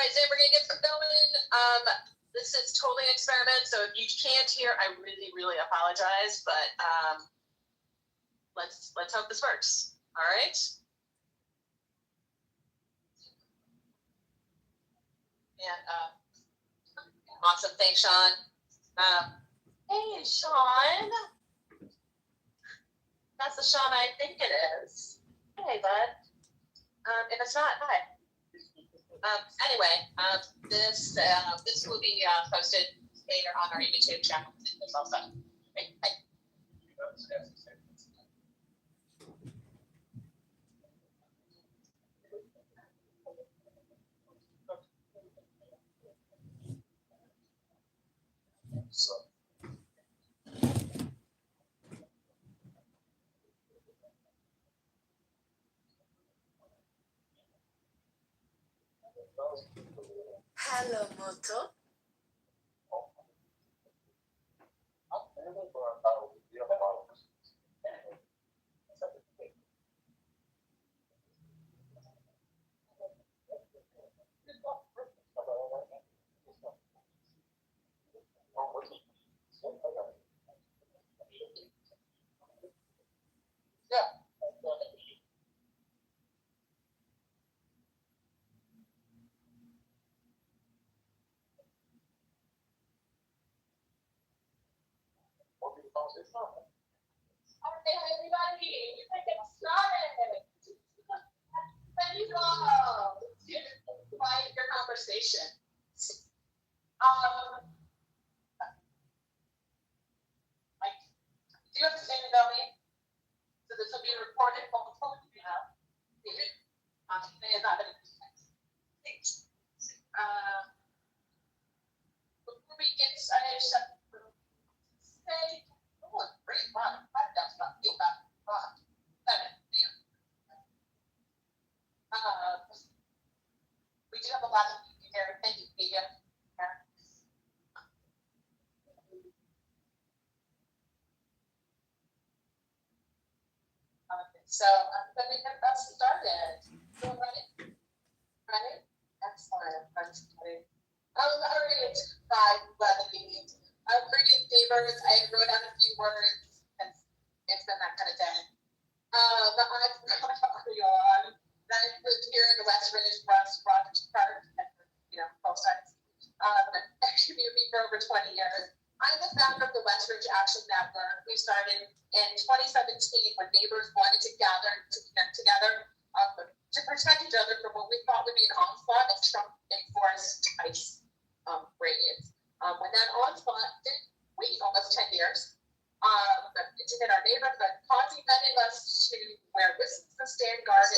Today we're gonna get some going. This is totally an experiment, so if you can't hear, I really, really apologize, but let's hope this works. All right. And awesome, thanks, Sean. Hey, Sean. That's the Sean I think it is. Hey, bud. If it's not, hi. Anyway, this will be posted later on our YouTube channel. It's also. Okay, bye. So. Hello, Moto. Okay, everybody, you can get started. Ready to go. Quiet your conversation. Like, do you understand about me? So this will be recorded multiple, you know. May not have thanks. Before we get started, say, oh, great, wow, that's about 8 o'clock. 7. We do have a lot of people here. Thank you, Media. So I'm going to get us started. You ready? Ready? Excellent. All right. 5:11. Greeting neighbors. I wrote down a few words. It's been that kind of day. I'm on. I lived here in the West Ridge, Rock Park, you know, both sides. Community for over 20 years. I'm the founder of the West Ridge Action Network. We started in 2017 when neighbors wanted to gather to connect together to protect each other from what we thought would be an onslaught of Trump-enforced ICE raids. When that onslaught did wait almost 10 years to hit our neighborhood, causing many of us to wear whistles and stand guard and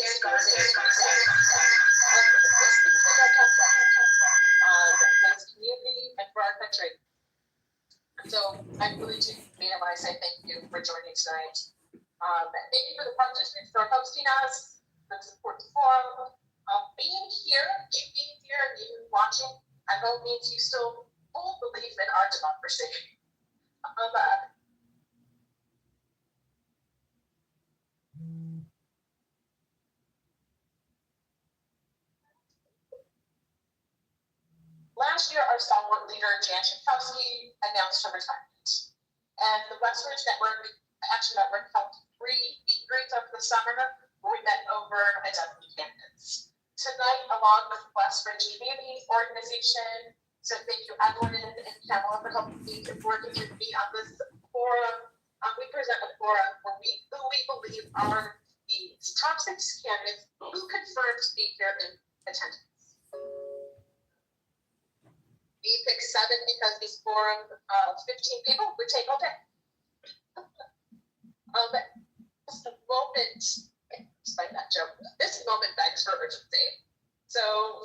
community and for our country. So I really do mean it when I say thank you for joining tonight. Thank you for the Park District for hosting us, for the support the forum. Being here, and even watching, I hope means you still full belief in our democracy. Last year, our stalwart leader, Jan Schakowsky, announced her retirement. And the West Ridge Action Network held 3 meet greets over the summer where we met over a dozen candidates. Tonight, along with West Ridge Community Organization, so thank you, Evelyn and Pamela, for helping me to work with me on this forum. We present a forum where who we believe are the top 6 candidates who confirmed to be here in attendance. We picked 7 because this forum of 15 people would take all day. Just a moment, despite that joke, this moment begs for urgency. So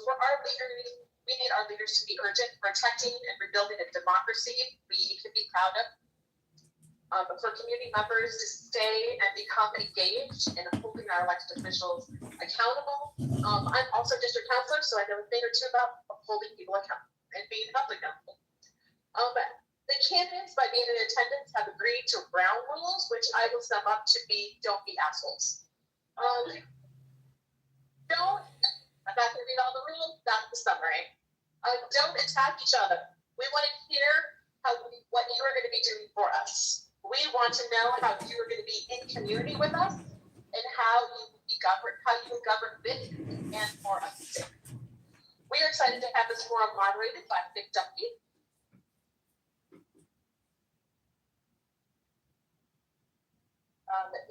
for our leaders, we need our leaders to be urgent, protecting and rebuilding a democracy we can be proud of. For community members to stay and become engaged in holding our elected officials accountable. I'm also district counselor, so I know a thing or two about holding people accountable and being held accountable. The candidates, by being in attendance, have agreed to ground rules, which I will sum up to be: don't be assholes. Don't I'm not going to read all the rules, that's the summary. Don't attack each other. We want to hear what you are going to be doing for us. We want to know how you are going to be in community with us and how you will govern with and for us. We are excited to have this forum moderated by Vic Duffy.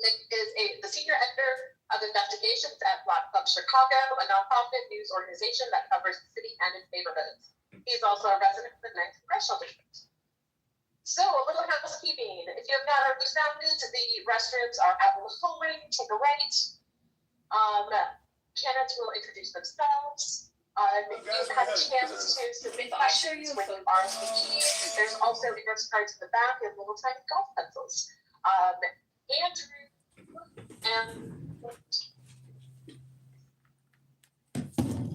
Nick is the senior editor of investigations at Black Club Chicago, a nonprofit news organization that covers the city and its neighborhoods. He is also a resident of the 9th Congressional District. So, a little housekeeping. If you have not already found it, the restrooms are out in the hallway. Take a right. Candidates will introduce themselves. You've had a chance to submit questions with RSVPs. There's also index cards in the back and little tiny golf pencils. Andrew and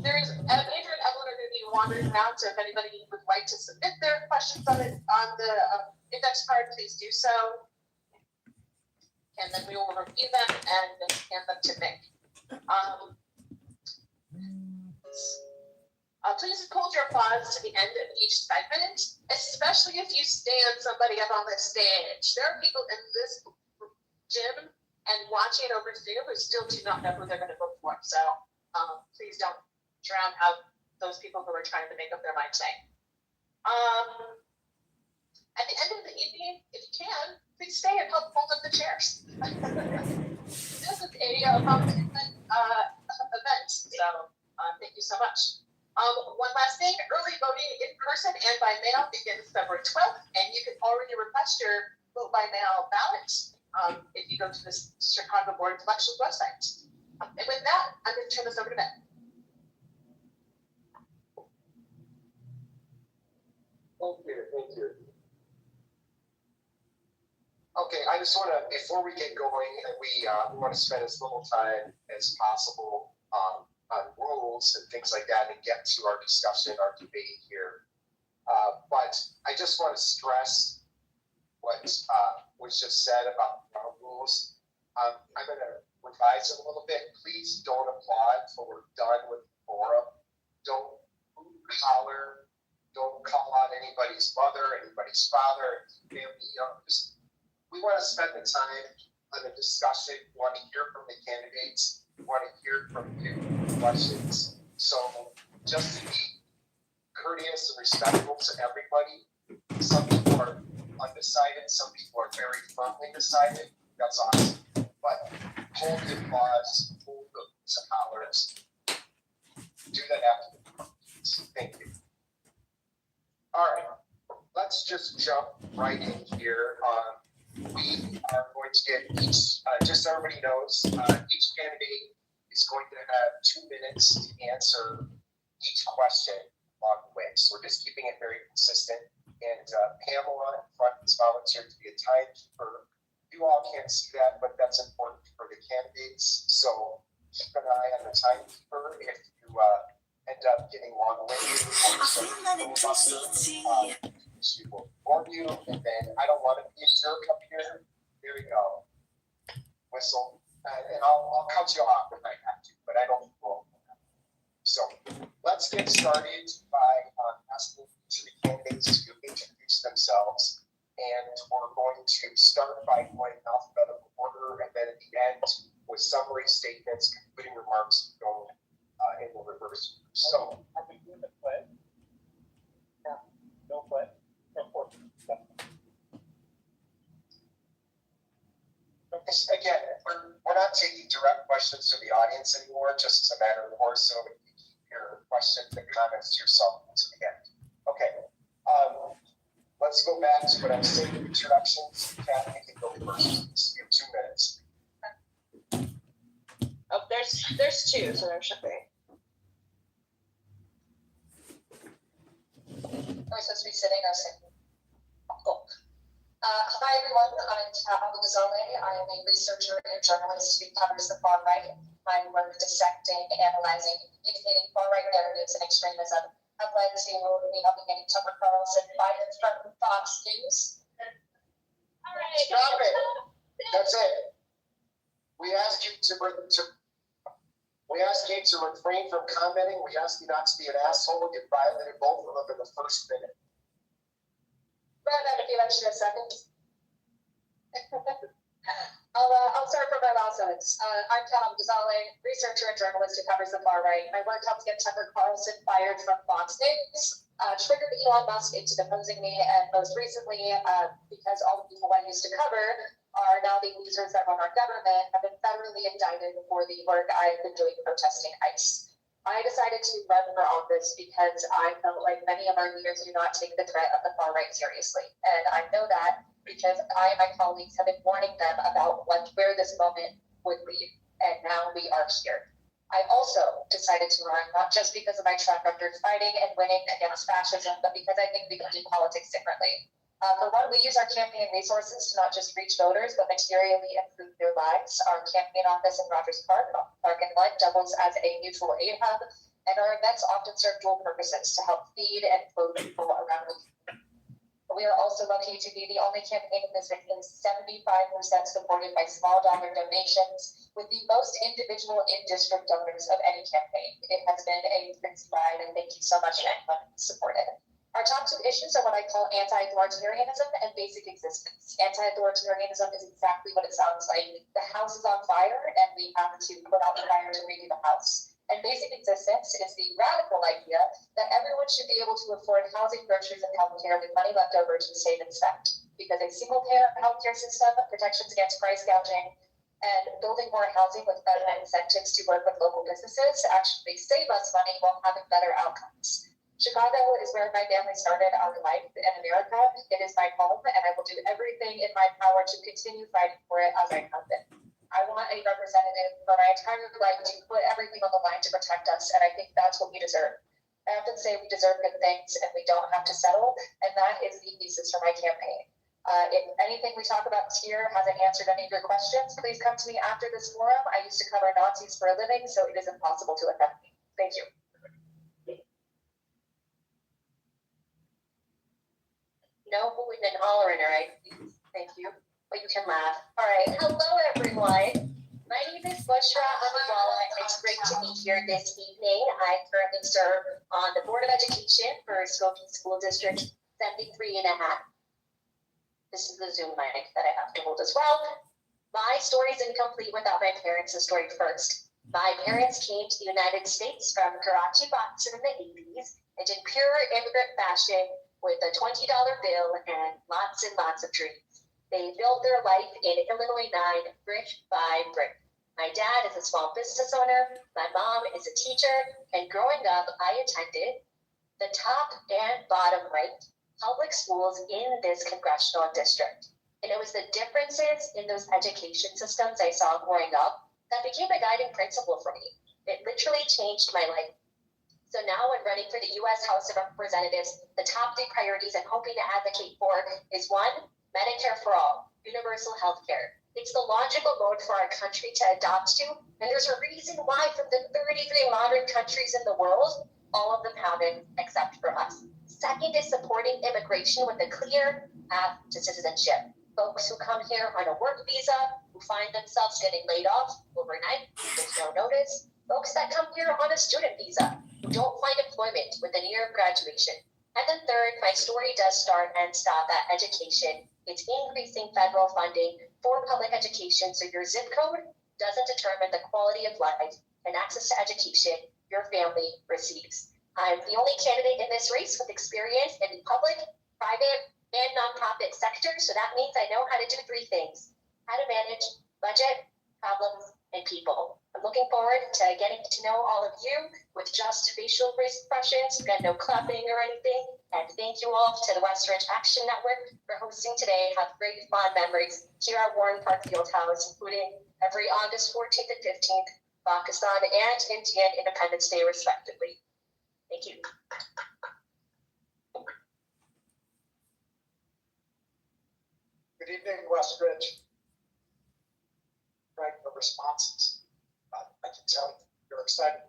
Andrew and Evelyn are going to be wandering around, so if anybody would like to submit their questions on the index card, please do so. And then we will review them and hand them to Nick. Please hold your applause to the end of each segment, especially if you stand somebody up on the stage. There are people in this gym and watching over Zoom who still do not know who they're going to vote for. So please don't drown out those people who are trying to make up their mind today. At the end of the evening, if you can, please stay and help hold up the chairs. This is a public event, so thank you so much. One last thing, early voting in person and by mail begins February 12th, and you can already request your vote by mail ballot if you go to the Chicago Board of Elections website. And with that, I'm going to turn this over to Ben. Thank you. Okay, I just want to, before we get going, we want to spend as little time as possible on rules and things like that and get to our discussion, our debate here. But I just want to stress what was just said about ground rules. I'm going to revise it a little bit. Please don't applaud till we're done with the forum. Don't holler. Don't call out anybody's mother, anybody's father, family. Just, we want to spend the time on the discussion. We want to hear from the candidates. We want to hear from you questions. So just to be courteous and respectful to everybody. Some people are undecided. Some people are very firmly decided. That's awesome. But hold the applause, hold the hollers. Do that after the comments. Thank you. All right, let's just jump right in here. We are going to get each, just so everybody knows, each candidate is going to have 2 minutes to answer each question along the way. So we're just keeping it very consistent. And Pamela in front has volunteered to be a timekeeper. You all can't see that, but that's important for the candidates. So keep an eye on the timekeeper. If you end up getting long-winded, she will warn you, and then I don't want to be a jerk up here. Here we go. Whistle, and I'll cut you off if I have to, but I don't will. So let's get started by asking each of the candidates to introduce themselves, and we're going to start by going in alphabetical order, and then at the end with summary statements, concluding remarks, going in the reverse. So I think we have a play. Yeah, no play. Again, we're not taking direct questions to the audience anymore, just as a matter of course, so you keep your questions and comments to yourself until the end. Okay, let's go back to what I was saying in introductions. Kathy can go first. You have 2 minutes. Oh, there's 2, so there should be. Am I supposed to be sitting or sitting? Cool. Hi everyone, I'm Tabitha Gazole. I am a researcher and journalist who covers the far right. My work dissecting, analyzing, communicating far-right narratives and extremism have led to me helping getting Tucker Carlson fired from Fox News. All right. Stop it. That's it. We asked you to We ask you to refrain from commenting. We ask you not to be an asshole. You violated both of them in the first minute. Run out a few extra seconds. I'll start from my last sentence. I'm Tom Gonzalez, researcher and journalist who covers the far right. My work helps get Tucker Carlson fired from Fox News, triggered Elon Musk into deposing me, and most recently, because all the people I used to cover are now the losers that run our government, have been federally indicted for the work I've been doing protesting ICE. I decided to run for office because I felt like many of our leaders do not take the threat of the far right seriously. And I know that because I and my colleagues have been warning them about where this moment would lead. And now we are here. I also decided to run not just because of my track record fighting and winning against fascism, but because I think we can do politics differently. For one, we use our campaign resources to not just reach voters, but materially improve their lives. Our campaign office in Rogers Park and Mud, doubles as a mutual aid hub, and our events often serve dual purposes to help feed and clothe people around the community. We are also lucky to be the only campaign in this region 75% supported by small dollar donations, with the most individual in-district donors of any campaign. It has been a crazy ride, and thank you so much to anyone who supported. Our top two issues are what I call anti-authoritarianism and basic existence. Anti-authoritarianism is exactly what it sounds like. The house is on fire, and we have to put out the fire to renew the house. And basic existence is the radical idea that everyone should be able to afford housing, groceries, and healthcare with money left over to save and spend. Because a single-payer healthcare system, protections against price gouging, and building more housing with better incentives to work with local businesses actually save us money while having better outcomes. Chicago is where my family started our life in America. It is my home, and I will do everything in my power to continue fighting for it as I have been. I want a representative for my entire life to put everything on the line to protect us, and I think that's what we deserve. I often say we deserve good things, and we don't have to settle, and that is the thesis for my campaign. If anything we talk about here hasn't answered any of your questions, please come to me after this forum. I used to cover Nazis for a living, so it is impossible to offend me. Thank you. No hooting and hollering, all right? Thank you. But you can laugh. All right. Hello, everyone. My name is Bushra Abdullah. It's great to be here this evening. I currently serve on the Board of Education for Skokie School District 73 and a half. This is the Zoom mic that I have to hold as well. My story is incomplete without my parents' story first. My parents came to the United States from Karachi, Pakistan in the 80s, and in pure immigrant fashion, with a $20 bill and lots of dreams. They built their life in Illinois 9, brick by brick. My dad is a small business owner, my mom is a teacher, and growing up, I attended the top and bottom right public schools in this congressional district. And it was the differences in those education systems I saw growing up that became a guiding principle for me. It literally changed my life. So now when running for the U.S. House of Representatives, the top three priorities I'm hoping to advocate for is one, Medicare for all, universal health care. It's the logical mode for our country to adopt to, and there's a reason why from the 33 modern countries in the world, all of them have it except for us. Second is supporting immigration with a clear path to citizenship. Folks who come here on a work visa, who find themselves getting laid off overnight with no notice. Folks that come here on a student visa, who don't find employment within a year of graduation. And then third, my story does start and stop at education. It's increasing federal funding for public education so your zip code doesn't determine the quality of life and access to education your family receives. I'm the only candidate in this race with experience in the public, private, and nonprofit sector, so that means I know how to do three things: how to manage budget, problems, and people. I'm looking forward to getting to know all of you with just facial expressions, again, no clapping or anything. And thank you all to the West Ridge Action Network for hosting today. Have great fond memories here at Warren Park Fieldhouse, including every August 14th and 15th, Pakistan and Indian Independence Day, respectively. Thank you. Good evening, West Ridge. Right, the responses. I can tell you're excited.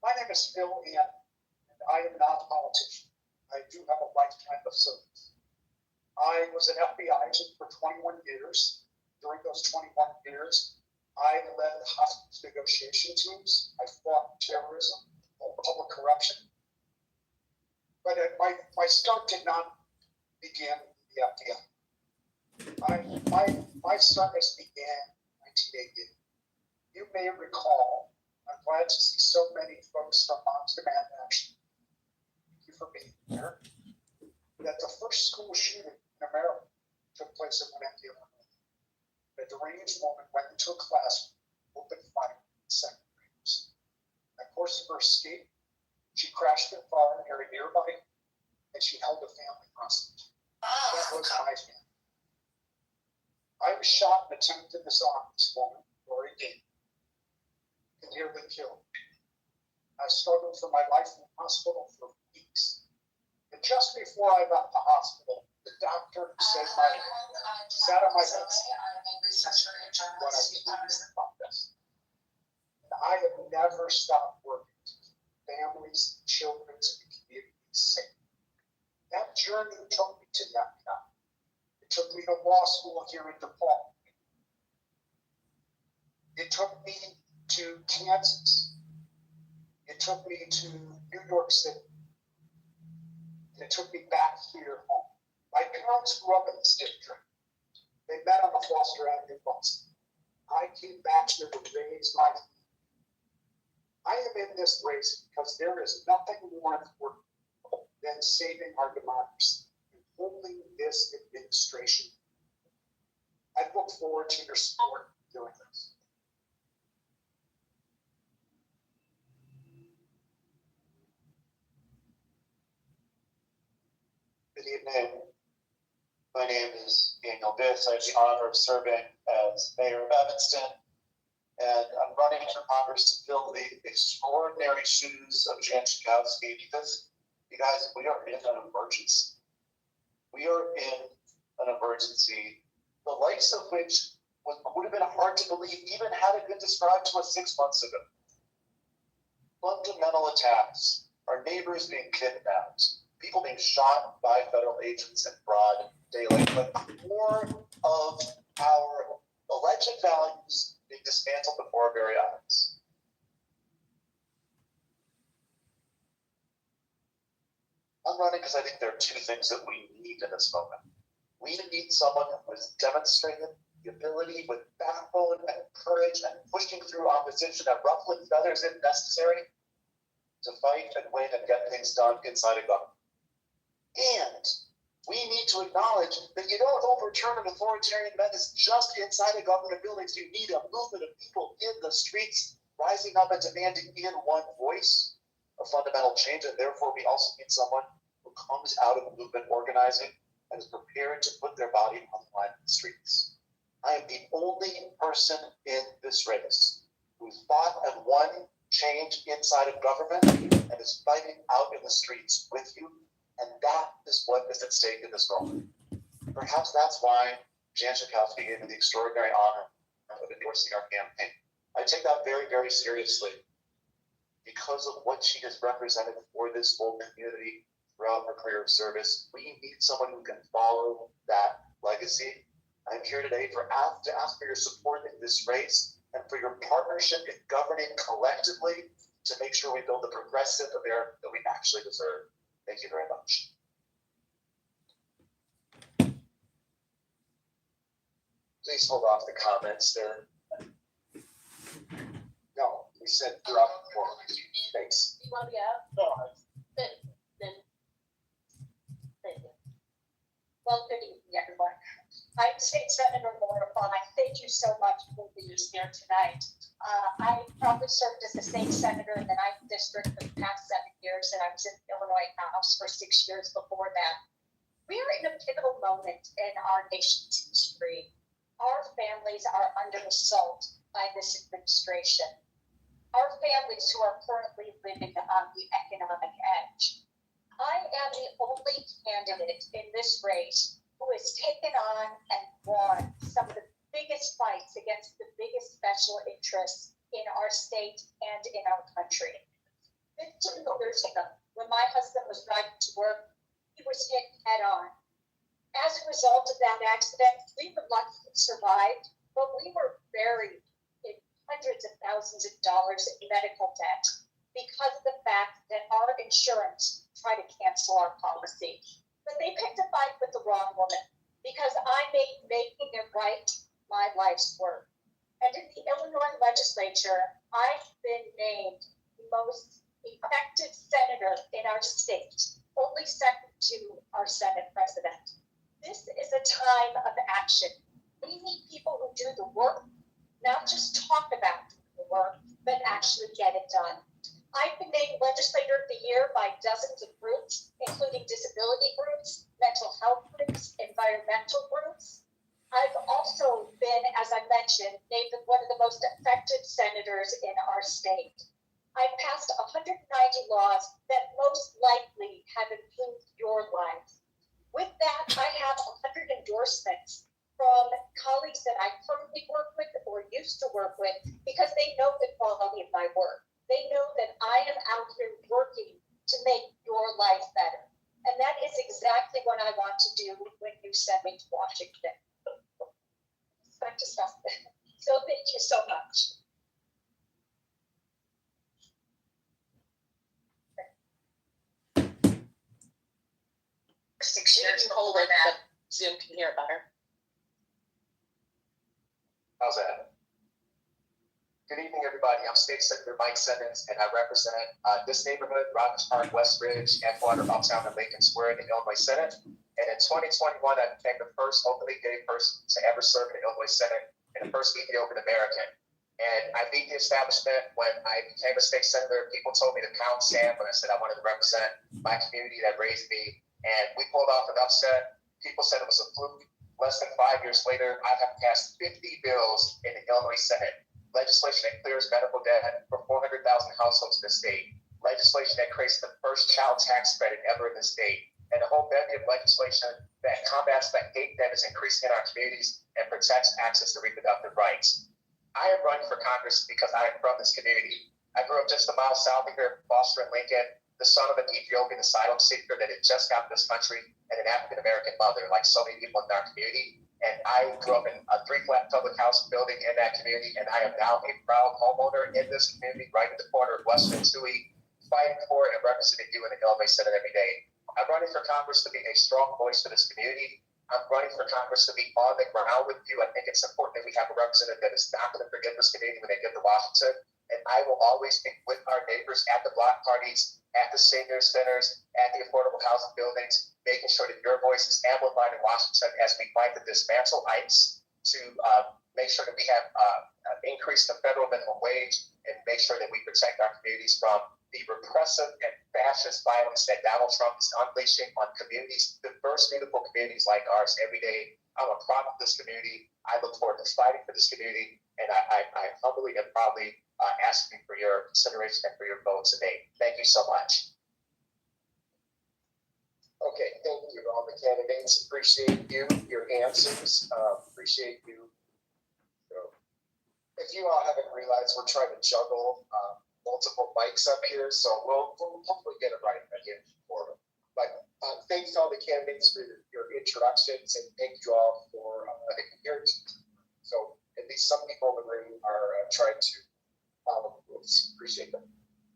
My name is Phil Ian, and I am not a politician. I do have a lifetime of service. I was an FBI agent for 21 years. During those 21 years, I led hostage negotiation teams. I fought terrorism and public corruption. But my start did not begin with the FBI. My service began in 1988. You may recall, I'm glad to see so many folks from Moms Demand Action. Thank you for being here. That the first school shooting in America took place at Winnipeg, Illinois. A deranged woman went into a classroom, opened fire on second graders. Of course, for escape, she crashed her car near a nearby, and she held a family hostage. That was my family. I was shot and attempted to disarm this woman, Lori Dean, and nearly killed. I struggled for my life in the hospital for weeks. And just before I left the hospital, the doctor who saved my life sat on my bedside when I was about this. And I have never stopped working to keep families, children, and communities safe. That journey took me to the FBI. It took me to law school here in DePaul. It took me to Kansas. It took me to New York City. And it took me back here home. My parents grew up in this district. They met on the Foster Avenue bus. I came back here to raise my family. I am in this race because there is nothing more important than saving our democracy and holding this administration. I look forward to your support in doing this. Good evening. My name is Daniel Biss. I have the honor of serving as mayor of Evanston, and I'm running for Congress to fill the extraordinary shoes of Jan Schakowsky because, you guys, we are in an emergency. We are in an emergency, the likes of which would have been hard to believe even had it been described to us 6 months ago. Fundamental attacks, our neighbors being kidnapped, people being shot by federal agents in broad daylight, but more of our alleged values being dismantled before our very eyes. I'm running because I think there are two things that we need in this moment. We need someone who has demonstrated the ability with backbone and courage and pushing through opposition and ruffling feathers if necessary to fight and win and get things done inside a government. And we need to acknowledge that you don't overturn an authoritarian menace just inside a government buildings. You need a movement of people in the streets rising up and demanding in one voice a fundamental change. And therefore, we also need someone who comes out of movement organizing and is prepared to put their body on the line in the streets. I am the only person in this race who's fought and won change inside of government and is fighting out in the streets with you. And that is what is at stake in this moment. Perhaps that's why Jan Schakowsky gave me the extraordinary honor of endorsing our campaign. I take that very, very seriously because of what she has represented for this whole community throughout her career of service. We need someone who can follow that legacy. I'm here today to ask for your support in this race and for your partnership in governing collectively to make sure we build the progressive America that we actually deserve. Thank you very much. Please hold off the comments there. No, we said you're up for it. Thanks. You want to be out? No, Then, thank you. Well, good evening, everyone. I'm State Senator Laura Fawn. Thank you so much for being here tonight. I probably served as a state senator in the 9th district for the past 7 years, and I was in the Illinois House for 6 years before that. We are in a pivotal moment in our nation's history. Our families are under assault by this administration. Our families who are currently living on the economic edge. I am the only candidate in this race who has taken on and won some of the biggest fights against the biggest special interests in our state and in our country. 15 years ago, when my husband was driving to work, he was hit head on. As a result of that accident, we were lucky to survive, but we were buried in hundreds of thousands of dollars in medical debt because of the fact that our insurance tried to cancel our policy. But they picked a fight with the wrong woman because I made making it right my life's work. And in the Illinois legislature, I've been named the most effective senator in our state, only second to our Senate president. This is a time of action. We need people who do the work, not just talk about the work, but actually get it done. I've been named Legislator of the Year by dozens of groups, including disability groups, mental health groups, environmental groups. I've also been, as I mentioned, named one of the most effective senators in our state. I've passed 190 laws that most likely have improved your lives. With that, I have 100 endorsements from colleagues that I currently work with or used to work with because they know the quality of my work. They know that I am out here working to make your life better. And that is exactly what I want to do when you send me to Washington. So thank you so much. You can hold it, but Zoom can hear it better. How's that? Good evening, everybody. I'm State Senator Mike Simmons, and I represent this neighborhood, Rogers Park, West Ridge, Edgewater, Uptown, and Lincoln Square in the Illinois Senate. And in 2021, I became the first openly gay person to ever serve in the Illinois Senate and the first Ethiopian American. And I beat the establishment when I became a state senator. People told me to pound sand when I said I wanted to represent my community that raised me. And we pulled off an upset. People said it was a fluke. Less than 5 years later, I have passed 50 bills in the Illinois Senate. Legislation that clears medical debt for 400,000 households in the state. Legislation that creates the first child tax credit ever in the state. And a whole bevy of legislation that combats the hate that is increasing in our communities and protects access to reproductive rights. I am running for Congress because I am from this community. I grew up just a mile south of here, Foster and Lincoln, the son of an Ethiopian asylum seeker that had just got to this country and an African-American mother, like so many people in our community. And I grew up in a 3-flat public house building in that community, and I am now a proud homeowner in this community right at the corner of Western and Toohey, fighting for and representing you in the Illinois Senate every day. I'm running for Congress to be a strong voice for this community. I'm running for Congress to be on the ground with you. I think it's important that we have a representative that is not going to forget this community when they get to Washington. And I will always be with our neighbors at the block parties, at the senior centers, at the affordable housing buildings, making sure that your voice is amplified in Washington as we fight to dismantle ICE, to make sure that we have increase the federal minimum wage, and make sure that we protect our communities from the repressive and fascist violence that Donald Trump is unleashing on communities, diverse, beautiful communities like ours every day. I'm a product of this community. I look forward to fighting for this community, and I humbly and proudly asking for your consideration and for your vote today. Thank you so much. Okay, thank you, all the candidates. Appreciate you, your answers. Appreciate you. So, if you all haven't realized, we're trying to juggle multiple mics up here, so we'll hopefully get it right again for them. But thanks to all the candidates for your introductions, and thank you all for the appearances. So at least some people in the room are trying to follow the rules. Appreciate them.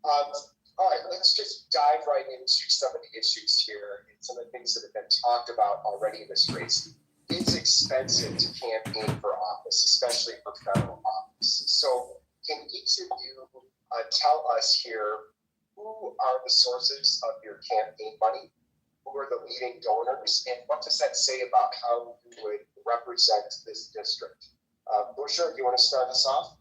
All right, let's just dive right into some of the issues here and some of the things that have been talked about already in this race. It's expensive to campaign for office, especially for federal office. So can each of you tell us here who are the sources of your campaign money? Who are the leading donors? And what does that say about how you would represent this district? Busher, do you want to start us off?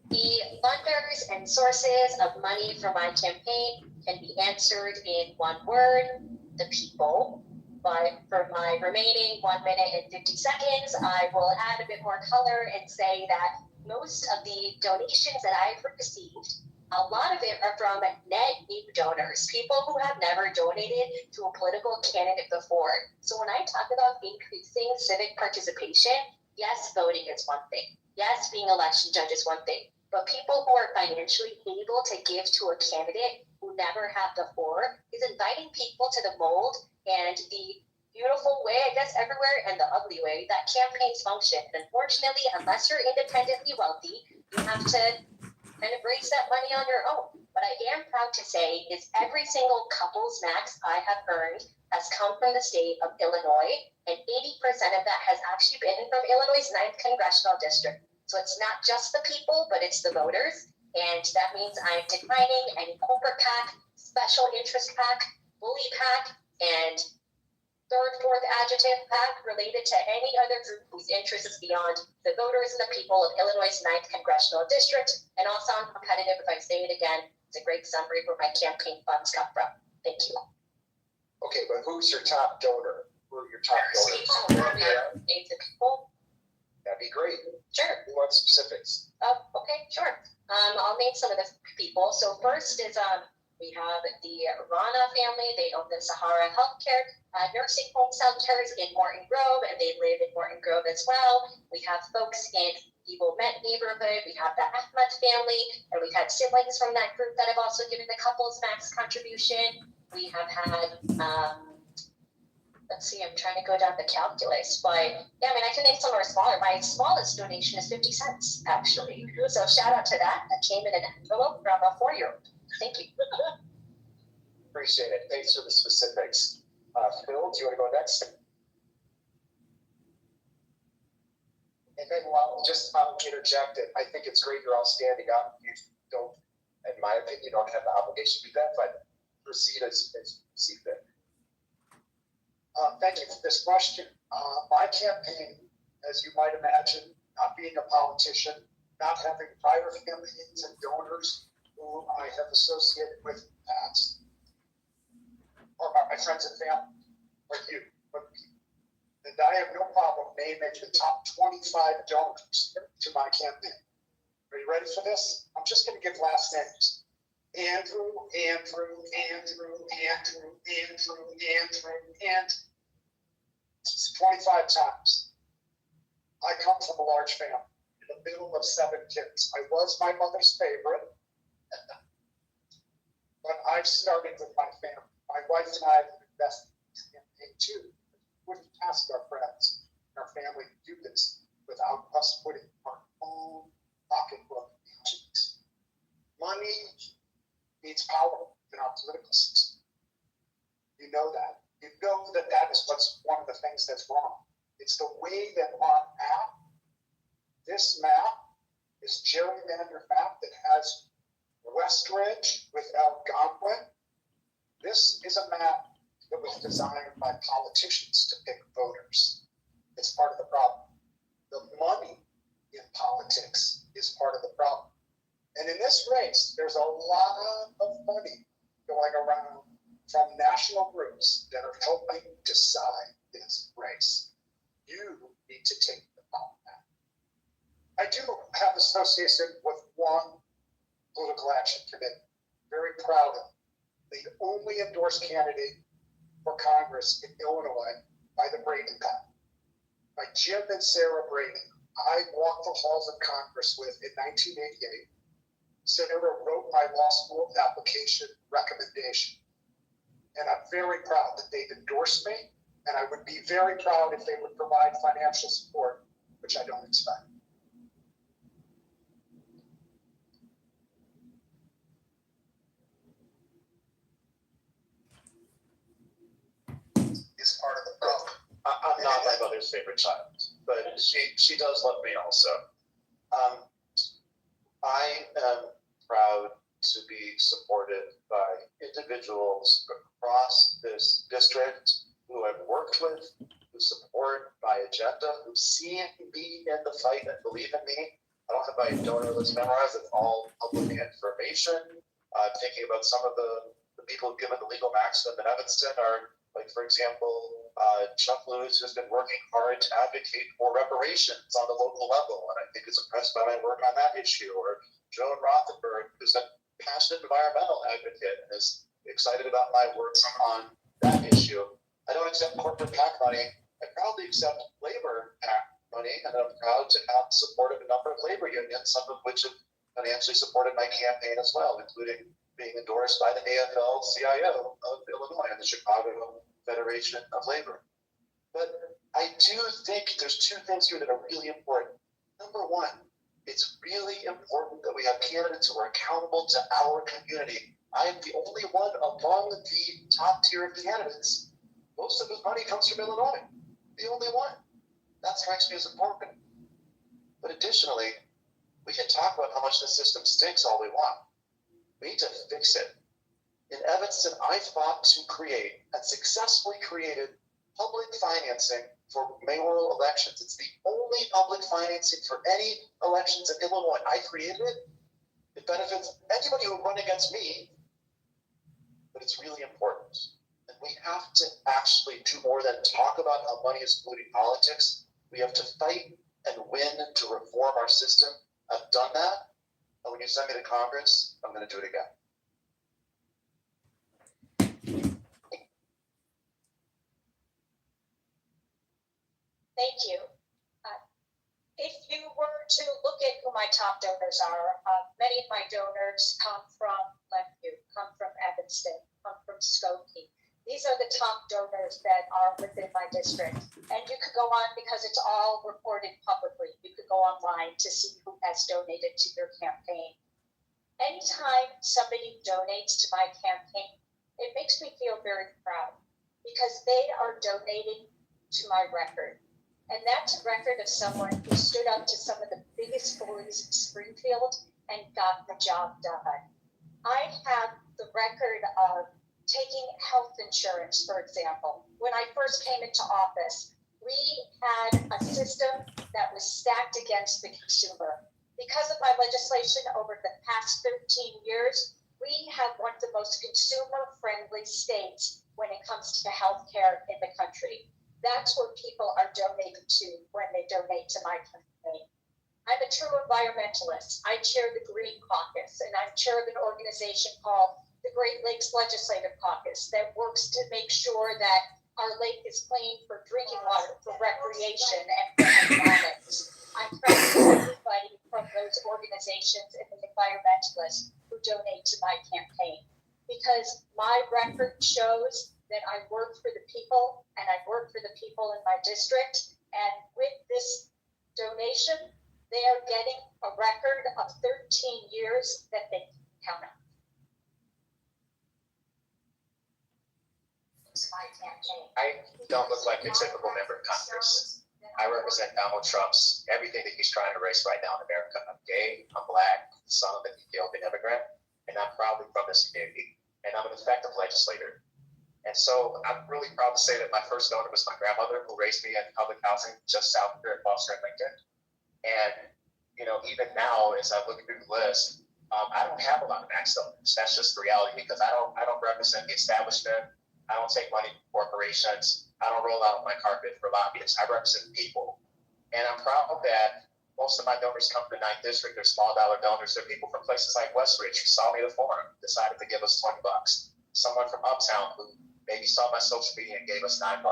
The funders and sources of money for my campaign can be answered in one word: the people. But for my remaining 1 minute and 50 seconds, I will add a bit more color and say that most of the donations that I've received, a lot of it are from net new donors, people who have never donated to a political candidate before. So when I talk about increasing civic participation, yes, voting is one thing. Yes, being election judge is one thing. But people who are financially able to give to a candidate who never have before, is inviting people to the mold and the beautiful way, I guess, everywhere, and the ugly way that campaigns function. And unfortunately, unless you're independently wealthy, you have to kind of raise that money on your own. What I am proud to say is every single couple's max I have earned has come from the state of Illinois, and 80% of that has actually been from Illinois' 9th Congressional District. So it's not just the people, but it's the voters. And that means I'm declining any corporate PAC, special interest PAC, bully PAC, and third, fourth adjective PAC related to any other group whose interest is beyond the voters and the people of Illinois' 9th Congressional District. And I'll sound competitive if I say it again. It's a great summary where my campaign funds come from. Thank you. Okay, but who's your top donor? Who are your top donors? Names of people. That'd be great. Sure. Who wants specifics? Oh, okay, sure. I'll name some of the people. So first is we have the Rana family. They own the Sahara Healthcare nursing home centers in Morton Grove, and they live in Morton Grove as well. We have folks in Evil Met neighborhood. We have the Ahmed family, and we've had siblings from that group that have also given the couple's max contribution. We have had, let's see, I'm trying to go down the calculus, but yeah, I mean, I can name some of our smaller. My smallest donation is 50 cents, actually. So shout out to that. That came in an envelope from a 4-year-old. Thank you. Appreciate it. Thanks for the specifics. Phil, do you want to go next? And then I'll interject it. I think it's great you're all standing up. You don't, in my opinion, you don't have the obligation to do that, but proceed as you see fit. Thank you for this question. My campaign, as you might imagine, not being a politician, not having prior affiliates and donors who I have associated with in the past, or my friends and family, or you, or people. And I have no problem naming the top 25 donors to my campaign. Are you ready for this? I'm just going to give last names. Andrew, 25 times. I come from a large family, in the middle of 7 kids. I was my mother's favorite, but I've started with my family. My wife and I have invested in this campaign too. We wouldn't ask our friends and our family to do this without us putting our own pocketbook into this. Money needs power in our political system. You know that. You know that that is what's one of the things that's wrong. It's the way that our map, this map, this gerrymandered map that has Westridge with Algonquin. This is a map that was designed by politicians to pick voters. It's part of the problem. The money in politics is part of the problem. And in this race, there's a lot of money going around from national groups that are helping decide this race. You need to take the power back. I do have association with one political action committee. Very proud of it. The only endorsed candidate for Congress in Illinois by the Brady path, by Jim and Sarah Brady. I walked the halls of Congress with in 1988. Sarah wrote my law school application recommendation. And I'm very proud that they've endorsed me. And I would be very proud if they would provide financial support, which I don't expect. Is part of the problem. I'm not my mother's favorite child, but she does love me also. I am proud to be supported by individuals across this district who I've worked with, who support my agenda, who see me in the fight and believe in me. I don't have my donor list memorized. It's all public information. I'm thinking about some of the people who've given the legal maximum in Evanston are, like, for example, Chuck Lewis, who's been working hard to advocate for reparations on the local level, and I think is impressed by my work on that issue, or Joan Rothenberg, who's a passionate environmental advocate and is excited about my work on that issue. I don't accept corporate PAC money. I proudly accept labor PAC money, and I'm proud to have support of a number of labor unions, some of which have financially supported my campaign as well, including being endorsed by the AFL-CIO of Illinois and the Chicago Federation of Labor. But I do think there's two things here that are really important. Number one, it's really important that we have candidates who are accountable to our community. I am the only one among the top tier of candidates, most of whose money comes from Illinois. The only one. That strikes me as important. But additionally, we can talk about how much the system stinks all we want. We need to fix it. In Evanston, I fought to create and successfully created public financing for mayoral elections. It's the only public financing for any elections in Illinois. I created it. It benefits anybody who would run against me, but it's really important. And we have to actually do more than talk about how money is polluting politics. We have to fight and win to reform our system. I've done that. And when you send me to Congress, I'm going to do it again. Thank you. If you were to look at who my top donors are, many of my donors come from Lakeview, come from Evanston, come from Skokie. These are the top donors that are within my district. And you could go on because it's all reported publicly. You could go online to see who has donated to your campaign. Anytime somebody donates to my campaign, it makes me feel very proud because they are donating to my record. And that's a record of someone who stood up to some of the biggest bullies in Springfield and got the job done. I have the record of taking health insurance, for example. When I first came into office, we had a system that was stacked against the consumer. Because of my legislation over the past 13 years, we have one of the most consumer-friendly states when it comes to healthcare in the country. That's what people are donating to when they donate to my campaign. I'm a true environmentalist. I chair the Green Caucus, and I'm chair of an organization called the Great Lakes Legislative Caucus that works to make sure that our lake is clean for drinking water, for recreation, and for economics. I'm proud of everybody from those organizations and the environmentalists who donate to my campaign because my record shows that I work for the people and I work for the people in my district. And with this donation, they are getting a record of 13 years that they can count on. My campaign. I don't look like a typical member of Congress. I represent Donald Trump's everything that he's trying to raise right now in America. I'm gay, I'm black, son of an Ethiopian immigrant, and I'm proudly from this community. And I'm an effective legislator. And so I'm really proud to say that my first donor was my grandmother, who raised me in public housing just south here at Foster and Lincoln. And, you know, even now, as I look through the list, I don't have a lot of max donors. That's just the reality because I don't represent the establishment. I don't take money from corporations. I don't roll out my carpet for lobbyists. I represent people. And I'm proud that most of my donors come from the 9th District. They're small dollar donors. They're people from places like Westridge who saw me at the forum, decided to give us $20. Someone from Uptown who maybe saw my social media and gave us $9.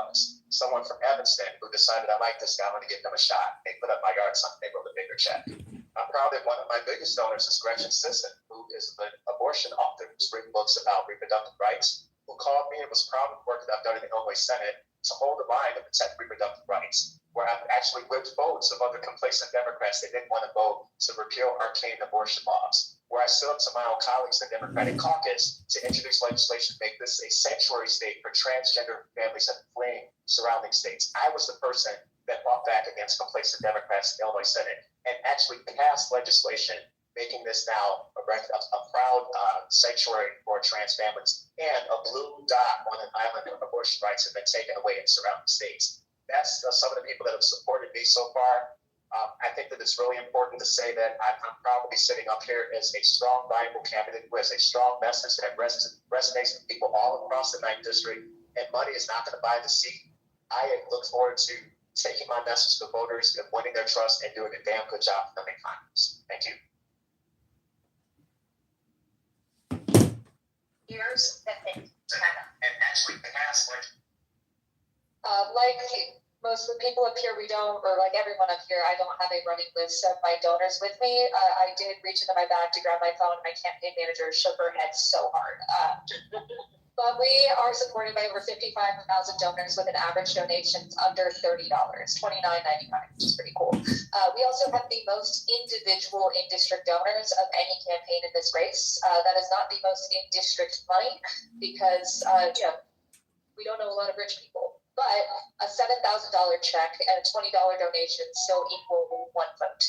Someone from Evanston who decided I like this guy, I'm going to give them a shot. They put up my yard sign, they wrote a bigger check. I'm proud that one of my biggest donors is Gretchen Sisson, who is an abortion author who's written books about reproductive rights, who called me and was proud of the work that I've done in the Illinois Senate to hold the line to protect reproductive rights, where I've actually whipped votes of other complacent Democrats that didn't want to vote to repeal arcane abortion laws, where I stood up to my own colleagues in the Democratic caucus to introduce legislation to make this a sanctuary state for transgender families that are fleeing surrounding states. I was the person that fought back against complacent Democrats in the Illinois Senate and actually passed legislation making this now a proud sanctuary for trans families, and a blue dot on an island of abortion rights have been taken away in surrounding states. That's some of the people that have supported me so far. I think that it's really important to say that I'm proud to be sitting up here as a strong, viable candidate who has a strong message that resonates with people all across the 9th District, and money is not going to buy the seat. I look forward to taking my message to voters and winning their trust and doing a damn good job for them in Congress. Thank you. Years that they And actually passed Like most of the people up here, we don't, or like everyone up here, I don't have a running list of my donors with me. I did reach into my bag to grab my phone. My campaign manager shook her head so hard. But we are supported by over 55,000 donors with an average donation under $30, $29.99, which is pretty cool. We also have the most individual in-district donors of any campaign in this race. That is not the most in-district money because, we don't know a lot of rich people. But a $7,000 check and a $20 donation still equal one vote.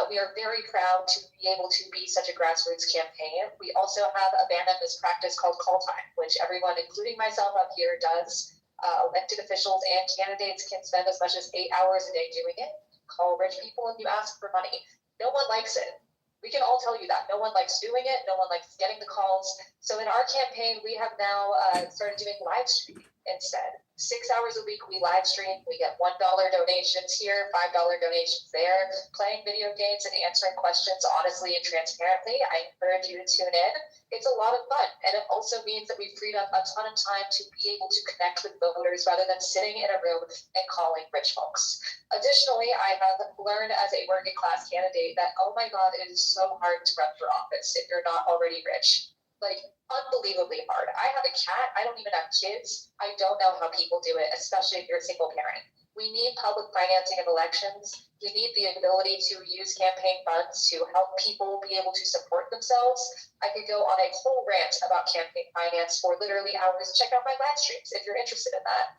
We are very proud to be able to be such a grassroots campaign. We also have abandoned this practice called call time, which everyone, including myself up here, does. Elected officials and candidates can spend as much as 8 hours a day doing it. Call rich people and you ask for money. No one likes it. We can all tell you that. No one likes doing it. No one likes getting the calls. So in our campaign, we have now started doing live streaming instead. 6 hours a week we live stream. We get $1 donations here, $5 donations there, playing video games and answering questions honestly and transparently. I encourage you to tune in. It's a lot of fun, and it also means that we've freed up a ton of time to be able to connect with voters rather than sitting in a room and calling rich folks. Additionally, I have learned as a working class candidate that, oh my God, it is so hard to run for office if you're not already rich. Like, unbelievably hard. I have a cat. I don't even have kids. I don't know how people do it, especially if you're a single parent. We need public financing of elections. We need the ability to use campaign funds to help people be able to support themselves. I could go on a whole rant about campaign finance for literally hours. Check out my live streams if you're interested in that.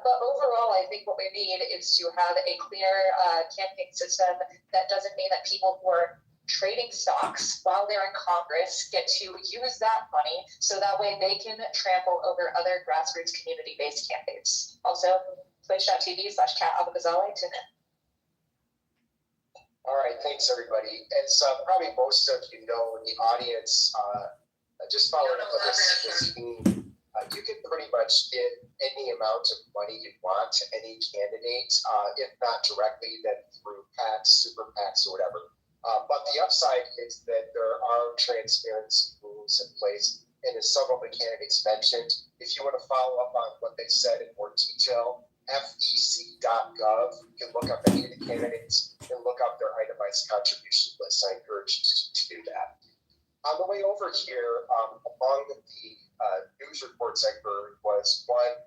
But overall, I think what we need is to have a clear campaign system that doesn't mean that people who are trading stocks while they're in Congress get to use that money so that way they can trample over other grassroots community-based campaigns. Also, twitch.tv/CatAbugazali. Tune in. All right, thanks everybody. As probably most of you know in the audience, just following up on this theme, you can pretty much give any amount of money you want to any candidate, if not directly, then through PACs, super PACs, or whatever. But the upside is that there are transparency rules in place, and as some of the candidates mentioned, if you want to follow up on what they said in more detail, fec.gov, you can look up any of the candidates and look up their itemized contribution list. I encourage you to do that. On the way over here, among the news reports I heard was one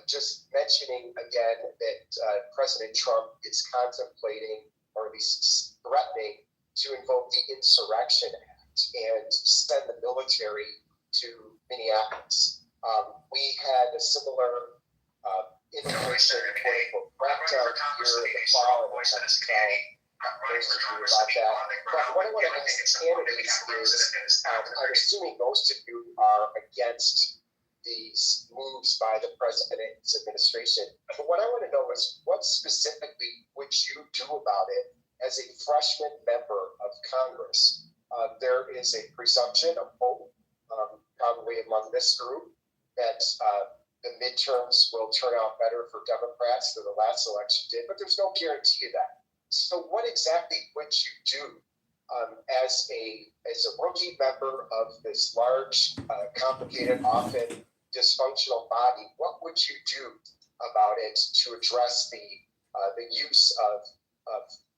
just mentioning again that President Trump is contemplating, or at least threatening, to invoke the Insurrection Act and send the military to Minneapolis. We had a similar information crackdown here in the fall, and most of you about that. But what I want to ask candidates is, I'm assuming most of you are against these moves by the president's administration. But what I want to know is, what specifically would you do about it as a freshman member of Congress? There is a presumption of hope, probably among this group, that the midterms will turn out better for Democrats than the last election did, but there's no guarantee of that. So what exactly would you do as a rookie member of this large, complicated, often dysfunctional body? What would you do about it to address the use of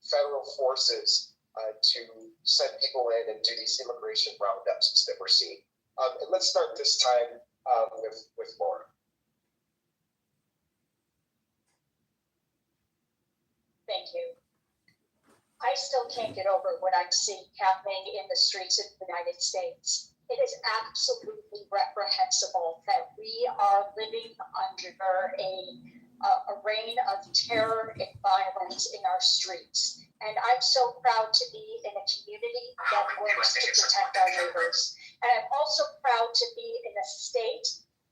federal forces to send people in and do these immigration roundups that we're seeing? And let's start this time with Laura. Thank you. I still can't get over what I'm seeing happening in the streets of the United States. It is absolutely reprehensible that we are living under a reign of terror and violence in our streets. And I'm so proud to be in a community that works to protect our neighbors. And I'm also proud to be in a state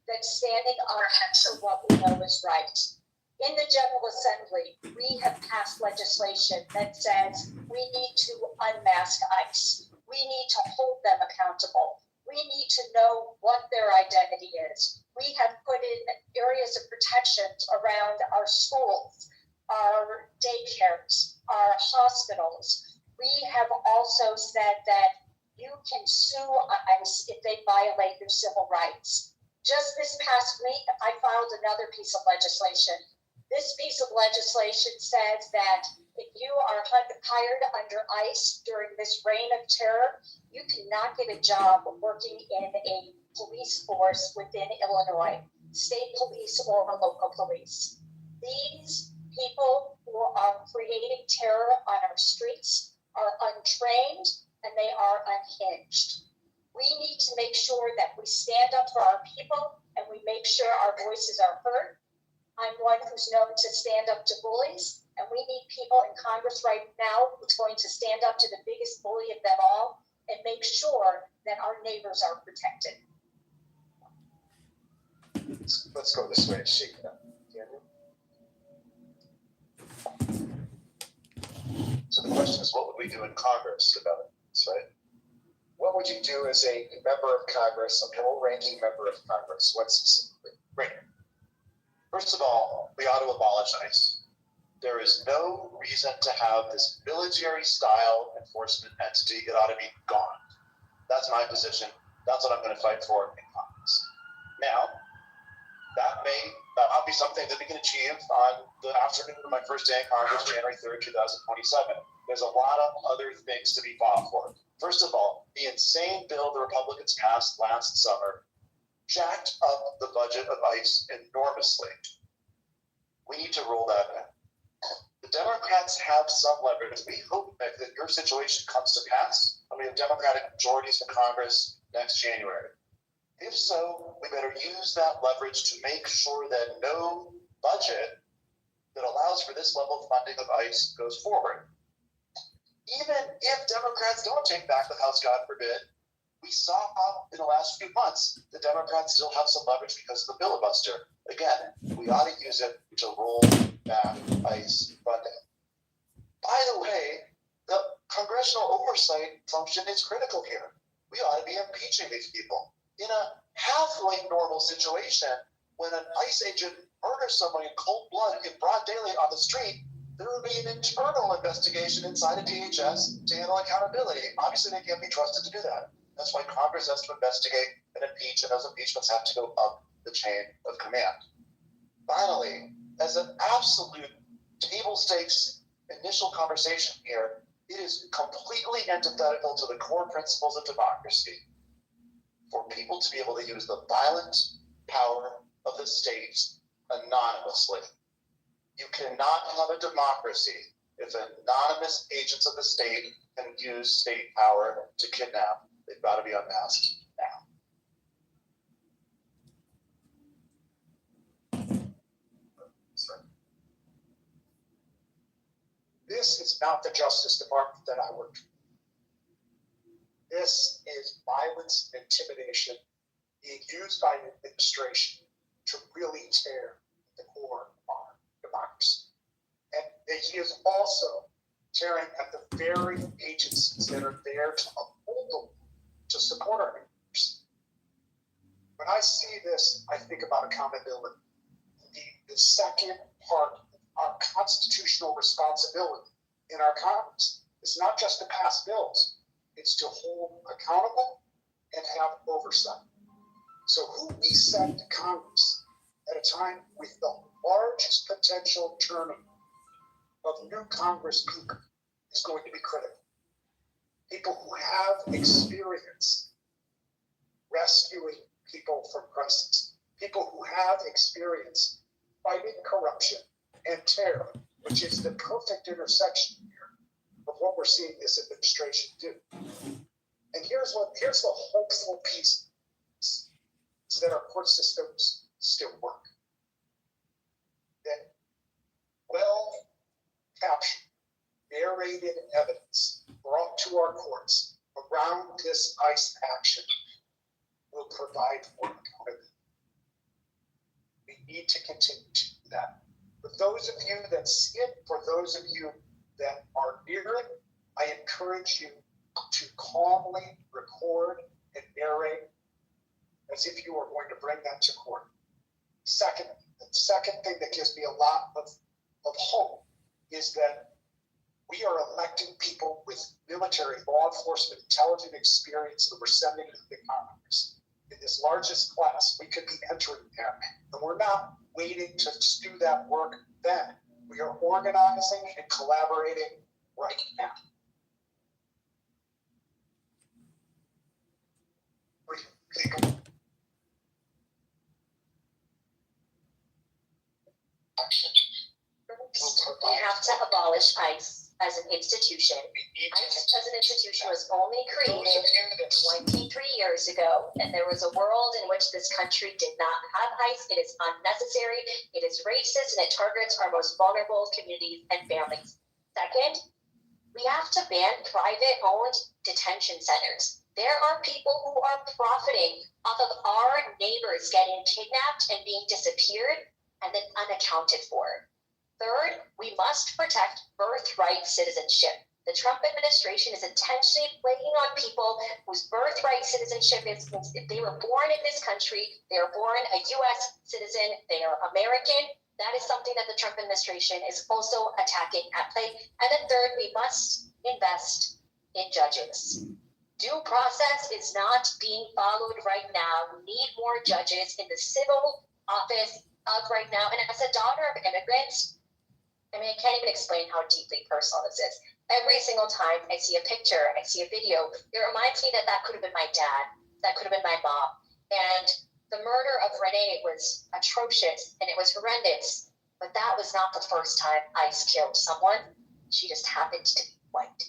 that's standing up for what we know is right. In the General Assembly, we have passed legislation that says we need to unmask ICE. We need to hold them accountable. We need to know what their identity is. We have put in areas of protection around our schools, our daycares, our hospitals. We have also said that you can sue ICE if they violate your civil rights. Just this past week, I filed another piece of legislation This piece of legislation says that if you are hired under ICE during this reign of terror, you cannot get a job working in a police force within Illinois, state police or local police. These people who are creating terror on our streets are untrained and they are unhinged. We need to make sure that we stand up for our people and we make sure our voices are heard. I'm one who's known to stand up to bullies, and we need people in Congress right now who's going to stand up to the biggest bully of them all and make sure that our neighbors are protected. Let's go this way and shake it up. So the question is, what would we do in Congress about this, right? What would you do as a member of Congress, a low-ranking member of Congress? What specifically? Right. First of all, we ought to abolish ICE. There is no reason to have this military-style enforcement entity. It ought to be gone. That's my position. That's what I'm going to fight for in Congress. Now, that may not be something that we can achieve on the afternoon of my first day in Congress, January 3rd, 2027. There's a lot of other things to be fought for. First of all, the insane bill the Republicans passed last summer jacked up the budget of ICE enormously. We need to roll that back. The Democrats have some leverage. We hope that your situation comes to pass, and we have Democratic majorities in Congress next January. If so, we better use that leverage to make sure that no budget that allows for this level of funding of ICE goes forward. Even if Democrats don't take back the House, God forbid, we saw in the last few months the Democrats still have some leverage because of the filibuster. Again, we ought to use it to roll back ICE funding. By the way, the congressional oversight function is critical here. We ought to be impeaching these people. In a halfway normal situation, when an ICE agent murders someone in cold blood in broad daylight on the street, there would be an internal investigation inside of DHS to handle accountability. Obviously, they can't be trusted to do that. That's why Congress has to investigate and impeach, and those impeachments have to go up the chain of command. Finally, as an absolute table stakes initial conversation here, it is completely antithetical to the core principles of democracy for people to be able to use the violent power of the state anonymously. You cannot have a democracy if anonymous agents of the state can use state power to kidnap. They've got to be unmasked now. This is not the Justice Department that I work for. This is violence and intimidation being used by an administration to really tear the core of our democracy. And he is also tearing at the very agencies that are there to uphold the law, to support our democracy. When I see this, I think about accountability. The second part of our constitutional responsibility in our Congress is not just to pass bills, it's to hold accountable and have oversight. So who we send to Congress at a time with the largest potential turnover of new Congress people is going to be critical. People who have experience rescuing people from crisis, people who have experience fighting corruption and terror, which is the perfect intersection here of what we're seeing this administration do. And here's the hopeful piece, is that our court systems still work. That well-captured, narrated evidence brought to our courts around this ICE action will provide for accountability. We need to continue to do that. For those of you that see it, for those of you that are near it, I encourage you to calmly record and narrate as if you are going to bring that to court. The second thing that gives me a lot of hope is that we are electing people with military, law enforcement, intelligence experience that we're sending into the Congress. In this largest class, we could be entering there. And we're not waiting to do that work then. We are organizing and collaborating right now. We have to abolish ICE as an institution. ICE as an institution was only created 23 years ago, and there was a world in which this country did not have ICE. It is unnecessary, it is racist, and it targets our most vulnerable communities and families. Second, we have to ban private-owned detention centers. There are people who are profiting off of our neighbors getting kidnapped and being disappeared and then unaccounted for. Third, we must protect birthright citizenship. The Trump administration is intentionally playing on people whose birthright citizenship is, if they were born in this country, they are born a U.S. citizen, they are American. That is something that the Trump administration is also attacking at play. And then third, we must invest in judges. Due process is not being followed right now. We need more judges in the civil office of right now. And as a daughter of immigrants, I mean, I can't even explain how deeply personal this is. Every single time I see a picture, I see a video, it reminds me that that could have been my dad, that could have been my mom. And the murder of Renee was atrocious and it was horrendous, but that was not the first time ICE killed someone. She just happened to be white.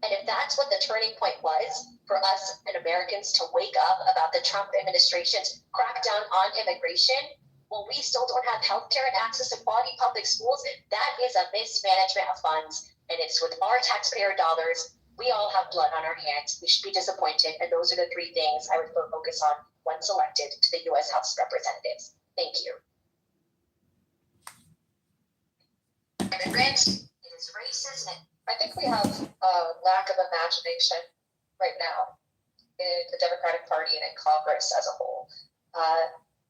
And if that's what the turning point was for us and Americans to wake up about the Trump administration's crackdown on immigration, well, we still don't have healthcare and access to quality public schools. That is a mismanagement of funds, and it's with our taxpayer dollars. We all have blood on our hands. We should be disappointed, and those are the three things I would focus on once elected to the U.S. House of Representatives. Thank you. Immigrants, it is racist. I think we have a lack of imagination right now in the Democratic Party and in Congress as a whole.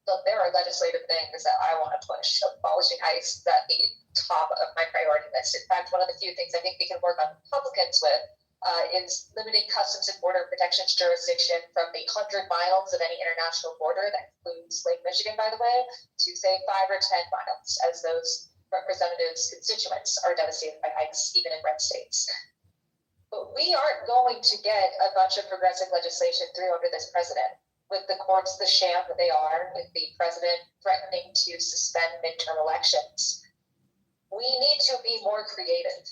Look, there are legislative things that I want to push. Abolishing ICE is at the top of my priority list. In fact, one of the few things I think we can work on Republicans with is limiting Customs and Border Protection's jurisdiction from the 100 miles of any international border, that includes Lake Michigan, by the way, to say 5 or 10 miles, as those representatives' constituents are devastated by ICE, even in red states. But we aren't going to get a bunch of progressive legislation through under this president, with the courts the sham that they are, with the president threatening to suspend midterm elections. We need to be more creative.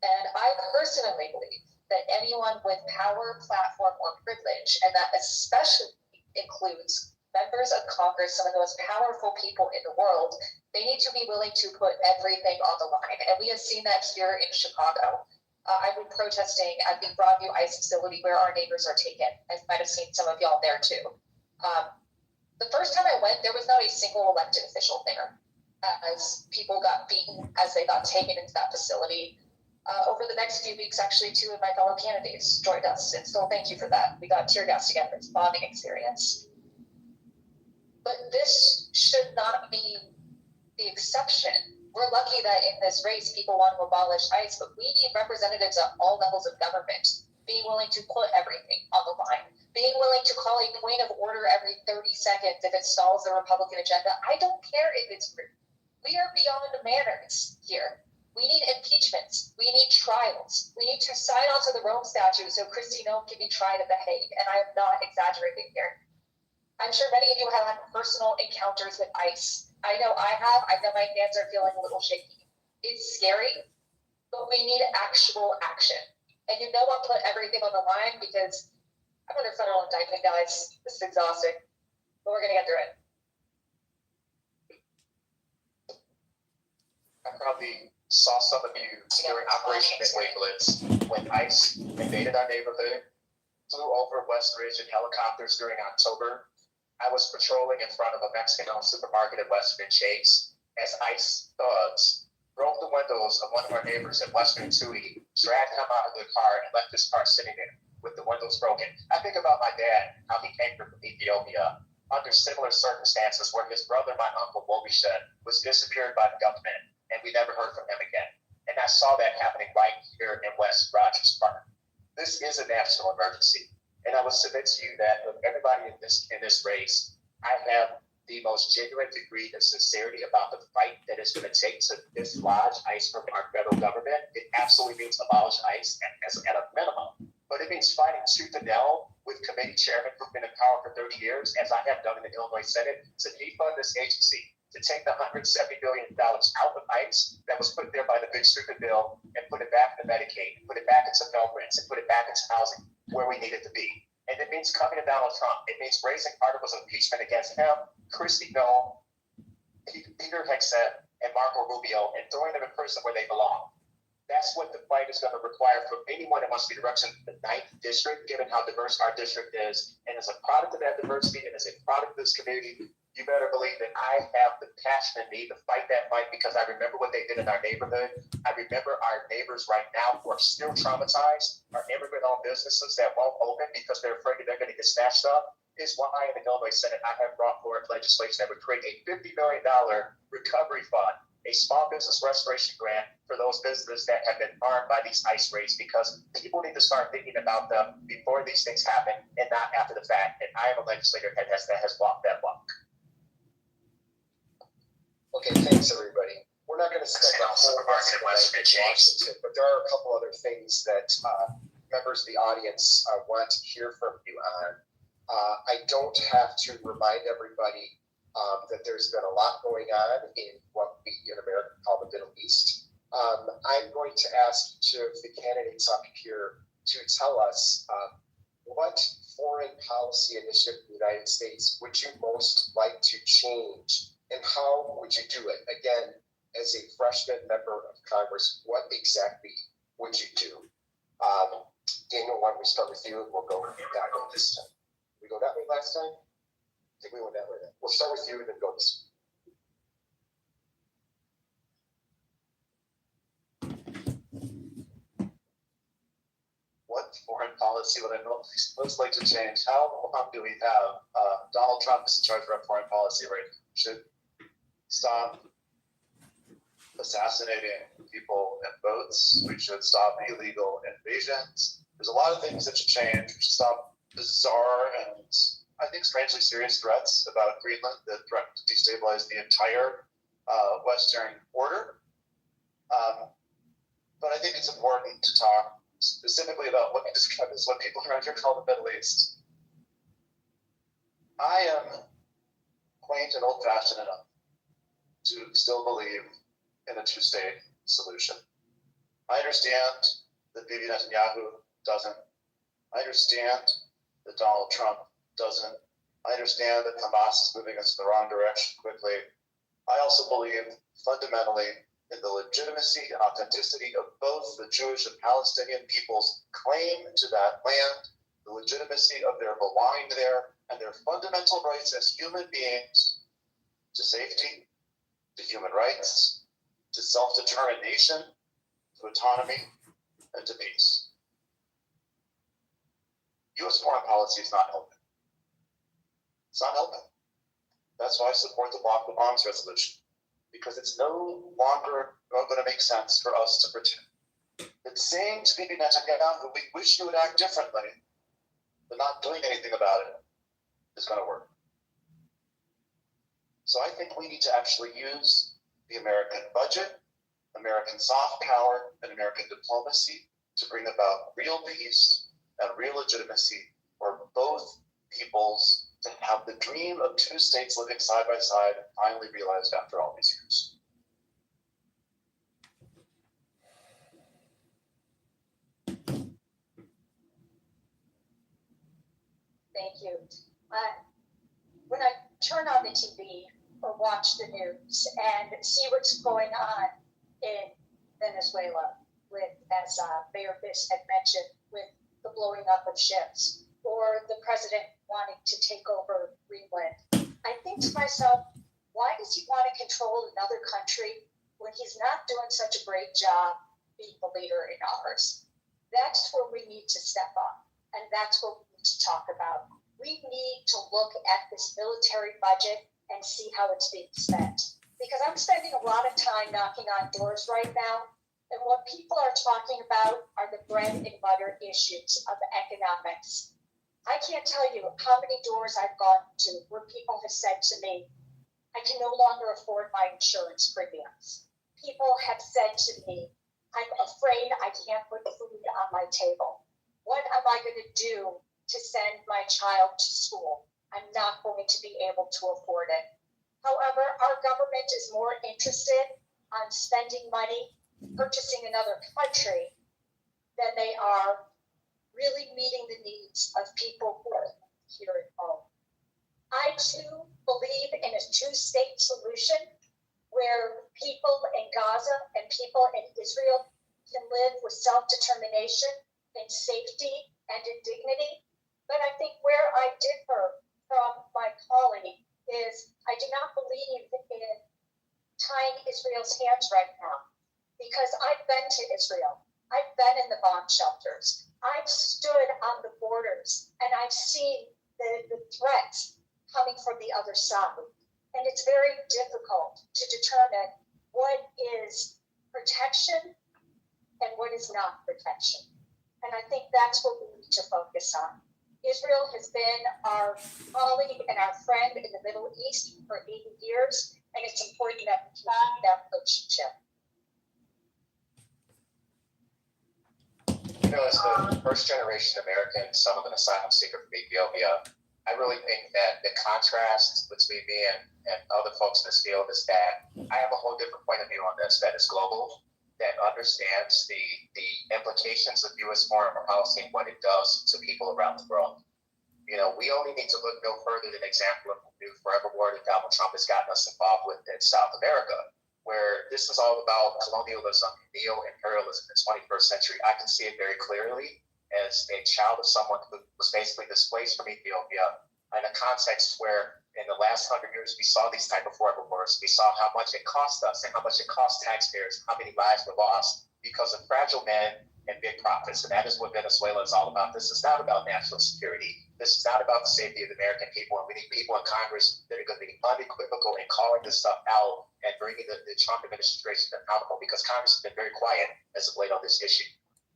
And I personally believe that anyone with power, platform, or privilege, and that especially includes members of Congress, some of the most powerful people in the world, they need to be willing to put everything on the line. And we have seen that here in Chicago. I've been protesting at the Broadview ICE facility where our neighbors are taken. I might have seen some of y'all there too. The first time I went, there was not a single elected official there, as people got beaten as they got taken into that facility. Over the next few weeks, actually, 2 of my fellow candidates joined us, and so thank you for that. We got tear gas together. It's a bonding experience. But this should not be the exception. We're lucky that in this race, people want to abolish ICE, but we need representatives at all levels of government being willing to put everything on the line, being willing to call a point of order every 30 seconds if it stalls the Republican agenda. I don't care if it's rude. We are beyond manners here. We need impeachments. We need trials. We need to sign onto the Rome Statute so Kristi Noem can be tried at The Hague, and I am not exaggerating here. I'm sure many of you have had personal encounters with ICE. I know I have. I know my hands are feeling a little shaky. It's scary, but we need actual action. And you know I'll put everything on the line because I'm under federal indictment, guys. This is exhausting, but we're going to get through it. I probably saw some of you during Operation Midway Blitz when ICE invaded our neighborhood, flew over West Ridge in helicopters during October. I was patrolling in front of a Mexican-owned supermarket at Western Chase as ICE thugs broke the windows of one of our neighbors at Western Toohey, dragged him out of the car, and left his car sitting there with the windows broken. I think about my dad, how he came from Ethiopia under similar circumstances where his brother, my uncle, Wobishet, was disappeared by the government, and we never heard from him again. And I saw that happening right here in West Rogers Park. This is a national emergency. And I would submit to you that of everybody in this race, I have the most genuine degree of sincerity about the fight that it's going to take to dislodge ICE from our federal government, it absolutely means abolish ICE at a minimum. But it means fighting tooth and nail with committee chairmen who've been in power for 30 years, as I have done in the Illinois Senate, to defund this agency, to take the $170 billion out of ICE that was put there by the big stupid bill and put it back into Medicaid, put it back into Pell Grants, and put it back into housing where we need it to be. And it means coming to Donald Trump. It means raising articles of impeachment against him, Kristi Noem, Peter Hegseth, and Marco Rubio, and throwing them in prison where they belong. That's what the fight is going to require from anyone that wants to be directed to the 9th district, given how diverse our district is. And as a product of that diversity and as a product of this community, you better believe that I have the passion in me to fight that fight, because I remember what they did in our neighborhood. I remember our neighbors right now who are still traumatized, our immigrant-owned businesses that won't open because they're afraid that they're going to get snatched up. Is why in the Illinois Senate I have brought forward legislation that would create a $50 million recovery fund, a small business restoration grant for those businesses that have been harmed by these ICE raids, because people need to start thinking about them before these things happen and not after the fact. And I am a legislator that has walked that walk. Okay, thanks everybody. We're not going to spend the whole rest of the night in Washington, but there are a couple other things that members of the audience want to hear from you on. I don't have to remind everybody that there's been a lot going on in what we in America call the Middle East. I'm going to ask each of the candidates up here to tell us what foreign policy initiative in the United States would you most like to change, and how would you do it? Again, as a freshman member of Congress, what exactly would you do? Daniel, why don't we start with you, and we'll go that way this time. We go that way last time? I think we went that way then. We'll start with you and then go this way. What foreign policy would I most like to change? How long do we have? Donald Trump is in charge of our foreign policy, right? Should stop assassinating people and boats. We should stop illegal invasions. There's a lot of things that should change. We should stop bizarre and I think strangely serious threats about Greenland that threaten to destabilize the entire Western order. But I think it's important to talk specifically about what you describe as what people around here call the Middle East. I am quaint and old-fashioned enough to still believe in a two-state solution. I understand that Bibi Netanyahu doesn't. I understand that Donald Trump doesn't. I understand that Hamas is moving us in the wrong direction quickly. I also believe fundamentally in the legitimacy and authenticity of both the Jewish and Palestinian people's claim to that land, the legitimacy of their belonging there, and their fundamental rights as human beings to safety, to human rights, to self-determination, to autonomy, and to peace. U.S. foreign policy is not helping. It's not helping. That's why I support the Block the Bombs resolution, because it's no longer going to make sense for us to pretend that saying to Bibi Netanyahu, we wish you would act differently, but not doing anything about it is going to work. So I think we need to actually use the American budget, American soft power, and American diplomacy to bring about real peace and real legitimacy for both peoples to have the dream of two states living side by side finally realized after all these years. Thank you. When I turn on the TV or watch the news and see what's going on in Venezuela, with, as Mayor Fisk had mentioned, with the blowing up of ships, or the president wanting to take over Greenland, I think to myself, why does he want to control another country when he's not doing such a great job being the leader in ours? That's where we need to step up, and that's what we need to talk about. We need to look at this military budget and see how it's being spent. Because I'm spending a lot of time knocking on doors right now, and what people are talking about are the bread and butter issues of economics. I can't tell you how many doors I've gone to where people have said to me, I can no longer afford my insurance premiums. People have said to me, I'm afraid I can't put food on my table. What am I going to do to send my child to school? I'm not going to be able to afford it. However, our government is more interested on spending money, purchasing another country, than they are really meeting the needs of people who are here at home. I too believe in a two-state solution where people in Gaza and people in Israel can live with self-determination in safety and in dignity. But I think where I differ from my colleague is I do not believe in tying Israel's hands right now, because I've been to Israel. I've been in the bomb shelters. I've stood on the borders and I've seen the threats coming from the other side. And it's very difficult to determine what is protection and what is not protection. And I think that's what we need to focus on. Israel has been our colleague and our friend in the Middle East for 80 years, and it's important that we keep that relationship. You know, as the first generation American, some of an asylum seeker from Ethiopia, I really think that the contrast between me and other folks in this field is that I have a whole different point of view on this that is global, that understands the implications of U.S. foreign policy and what it does to people around the world. You know, we only need to look no further than an example of the new forever war that Donald Trump has gotten us involved with in South America, where this is all about colonialism, neo-imperialism in the 21st century. I can see it very clearly as a child of someone who was basically displaced from Ethiopia in a context where in the last 100 years we saw these type of forever wars. We saw how much it cost us and how much it cost taxpayers, how many lives were lost because of fragile men and big profits. And that is what Venezuela is all about. This is not about national security. This is not about the safety of the American people. And we need people in Congress that are going to be unequivocal in calling this stuff out and bringing the Trump administration accountable, because Congress has been very quiet as of late on this issue.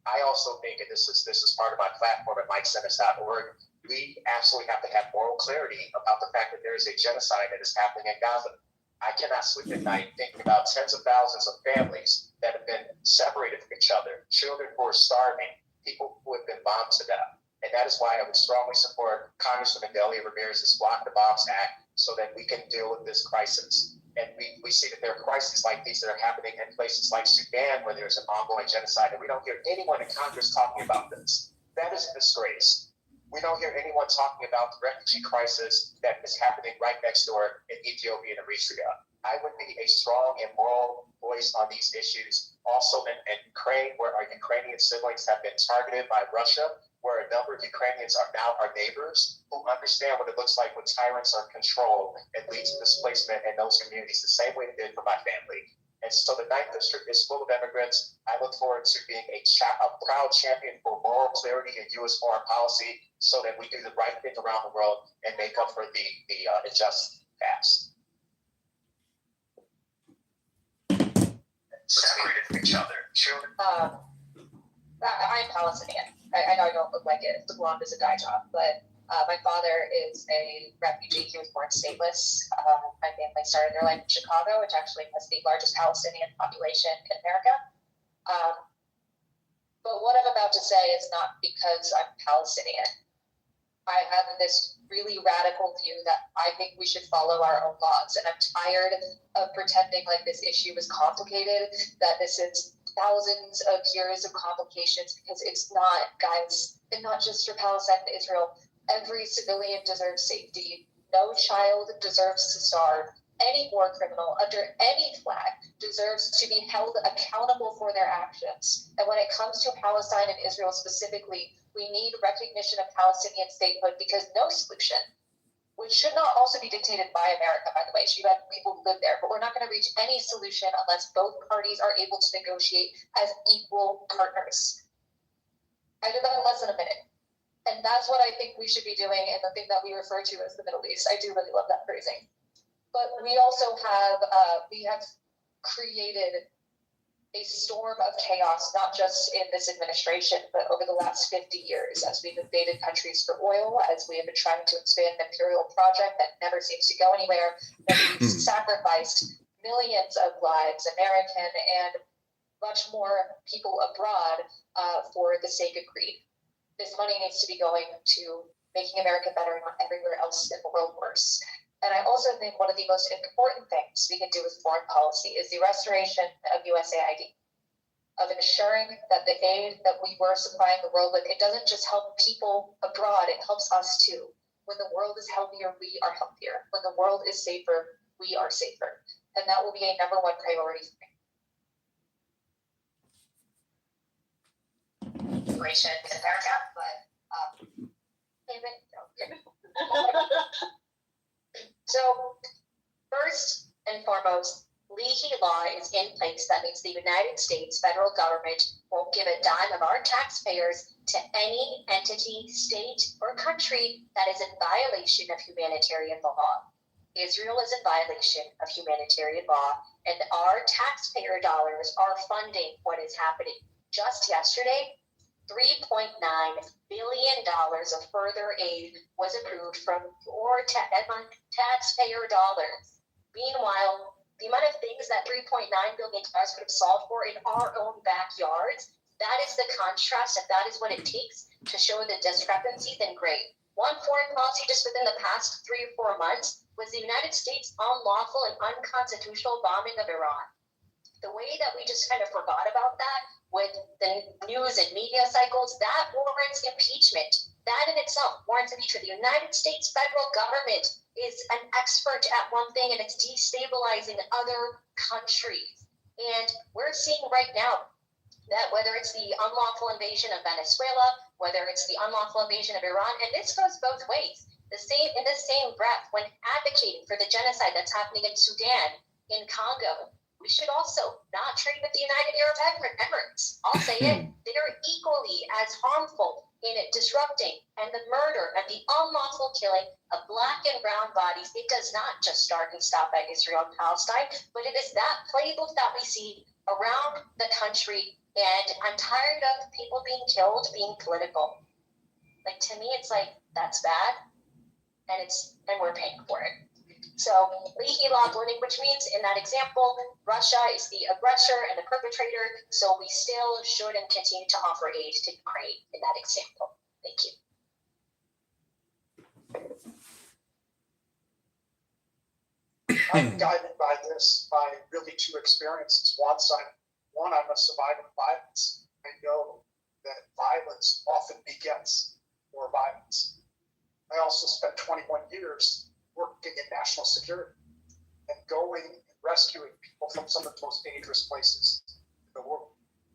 I also think, and this is part of my platform at MikeSenders.org, we absolutely have to have moral clarity about the fact that there is a genocide that is happening in Gaza. I cannot sleep at night thinking about tens of thousands of families that have been separated from each other, children who are starving, people who have been bombed to death. And that is why I would strongly support Congresswoman Delia Ramirez's Block the Bombs Act so that we can deal with this crisis. And we see that there are crises like these that are happening in places like Sudan where there's an ongoing genocide, and we don't hear anyone in Congress talking about this. That is a disgrace. We don't hear anyone talking about the refugee crisis that is happening right next door in Ethiopia and Eritrea. I would be a strong and moral voice on these issues. Also in Ukraine, where our Ukrainian siblings have been targeted by Russia, where a number of Ukrainians are now our neighbors who understand what it looks like when tyrants are in control and lead to displacement in those communities the same way it did for my family. And so the 9th District is full of immigrants. I look forward to being a proud champion for moral clarity in U.S. foreign policy so that we do the right thing around the world and make up for the unjust past. Separated from each other. Children. I'm Palestinian. I know I don't look like it. The blonde is a dye job, but my father is a refugee. He was born stateless. My family started their life in Chicago, which actually has the largest Palestinian population in America. But what I'm about to say is not because I'm Palestinian. I have this really radical view that I think we should follow our own laws. And I'm tired of pretending like this issue is complicated, that this is thousands of years of complications, because it's not, guys, and not just for Palestine and Israel. Every civilian deserves safety. No child deserves to starve. Any war criminal under any flag deserves to be held accountable for their actions. And when it comes to Palestine and Israel specifically, we need recognition of Palestinian statehood, because no solution, which should not also be dictated by America, by the way. You have people who live there, but we're not going to reach any solution unless both parties are able to negotiate as equal partners. I did that in less than a minute. And that's what I think we should be doing in the thing that we refer to as the Middle East. I do really love that phrasing. But we also have, we have created a storm of chaos, not just in this administration, but over the last 50 years, as we've invaded countries for oil, as we have been trying to expand an imperial project that never seems to go anywhere, that we've sacrificed millions of lives, American and much more people abroad, for the sake of greed. This money needs to be going to making America better, not everywhere else in the world worse. And I also think one of the most important things we can do with foreign policy is the restoration of USAID, of ensuring that the aid that we were supplying the world with, it doesn't just help people abroad, it helps us too. When the world is healthier, we are healthier. When the world is safer, we are safer. And that will be a number one priority for me. Situation in America, but so first and foremost, Leahy law is in place that means the United States federal government won't give a dime of our taxpayers to any entity, state, or country that is in violation of humanitarian law. Israel is in violation of humanitarian law, and our taxpayer dollars are funding what is happening. Just yesterday, $3.9 billion of further aid was approved from your taxpayer dollars. Meanwhile, the amount of things that $3.9 billion could have solved for in our own backyards, that is the contrast, and that is what it takes to show the discrepancy, then great. One foreign policy just within the past 3 or 4 months was the United States' unlawful and unconstitutional bombing of Iran. The way that we just kind of forgot about that with the news and media cycles, that warrants impeachment. That in itself warrants impeachment. The United States federal government is an expert at one thing, and it's destabilizing other countries. And we're seeing right now that whether it's the unlawful invasion of Venezuela, whether it's the unlawful invasion of Iran, and this goes both ways. In the same breath, when advocating for the genocide that's happening in Sudan, in Congo, we should also not trade with the United Arab Emirates. I'll say it. They are equally as harmful in disrupting and the murder and the unlawful killing of Black and brown bodies. It does not just start and stop at Israel and Palestine, but it is that playbook that we see around the country. And I'm tired of people being killed, being political. Like, to me, it's like, that's bad. And we're paying for it. So Leahy law blending, which means in that example, Russia is the aggressor and the perpetrator. So we still should and continue to offer aid to Ukraine in that example. Thank you. I'm guided by this by really 2 experiences. One, I'm a survivor of violence. I know that violence often begets more violence. I also spent 21 years working in national security and going and rescuing people from some of the most dangerous places in the world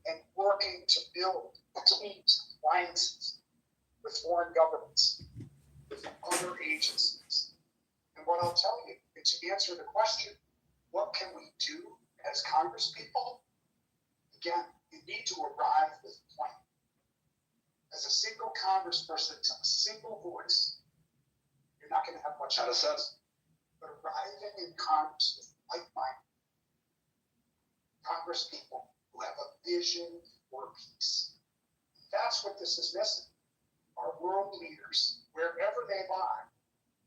and working to build teams, alliances with foreign governments, with other agencies. And what I'll tell you, to answer the question, what can we do as Congress people? Again, you need to arrive with a plan. As a single congressperson, a single voice, you're not going to have much out of sense. But arriving in Congress with like-minded Congress people who have a vision for peace. That's what this is missing. Our world leaders, wherever they lie,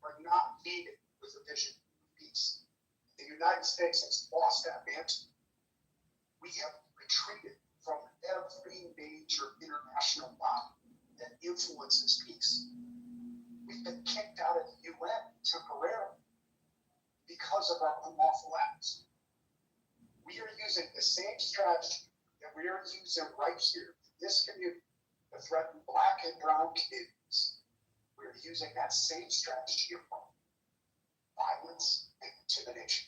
are not needed with a vision for peace. The United States has lost that mantle. We have retreated from every major international body that influences peace. We've been kicked out of the UN temporarily because of our unlawful acts. We are using the same strategy that we are using right here in this community to threaten Black and brown communities. We are using that same strategy of violence and intimidation.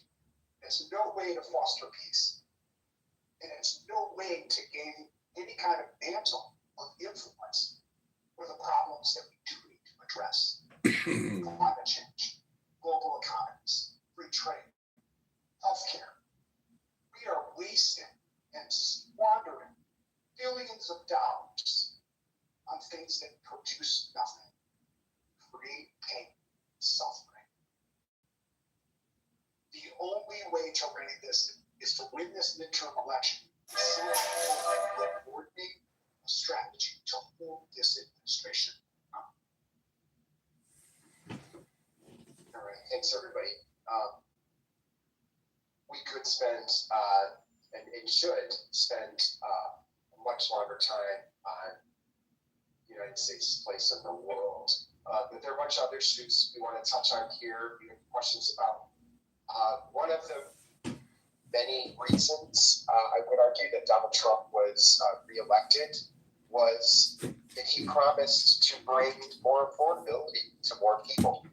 There's no way to foster peace. And it's no way to gain any kind of mantle of influence for the problems that we do need to address. Climate change, global economies, free trade, healthcare. We are wasting and squandering billions of dollars on things that produce nothing, create pain, suffering. The only way to remedy this is to win this midterm election coordinate a strategy to hold this administration up. All right, thanks everybody. We could spend and should spend a much longer time on the United States' place in the world. But there are a bunch of other issues we want to touch on here. We have questions about. One of the many reasons I would argue that Donald Trump was reelected was that he promised to bring more affordability to more people.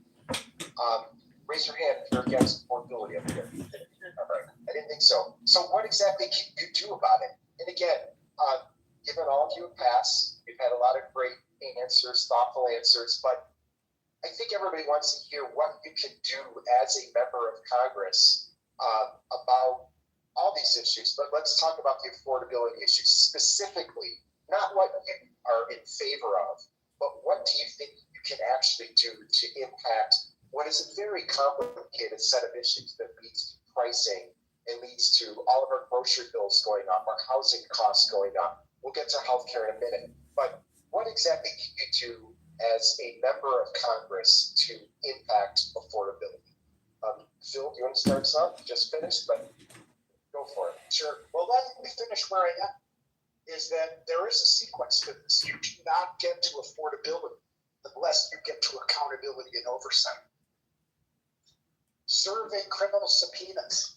Raise your hand if you're against affordability up here. All right. I didn't think so. So what exactly can you do about it? And again, given all of you have passed, we've had a lot of great answers, thoughtful answers, but I think everybody wants to hear what you can do as a member of Congress about all these issues. But let's talk about the affordability issues specifically, not what you are in favor of, but what do you think you can actually do to impact what is a very complicated set of issues that leads to pricing and leads to all of our grocery bills going up, our housing costs going up. We'll get to healthcare in a minute, but what exactly can you do as a member of Congress to impact affordability? Phil, do you want to start us off? Just finished, but go for it. Sure. Well, let me finish where I am. Is that there is a sequence to this. You do not get to affordability unless you get to accountability and oversight. Serving criminal subpoenas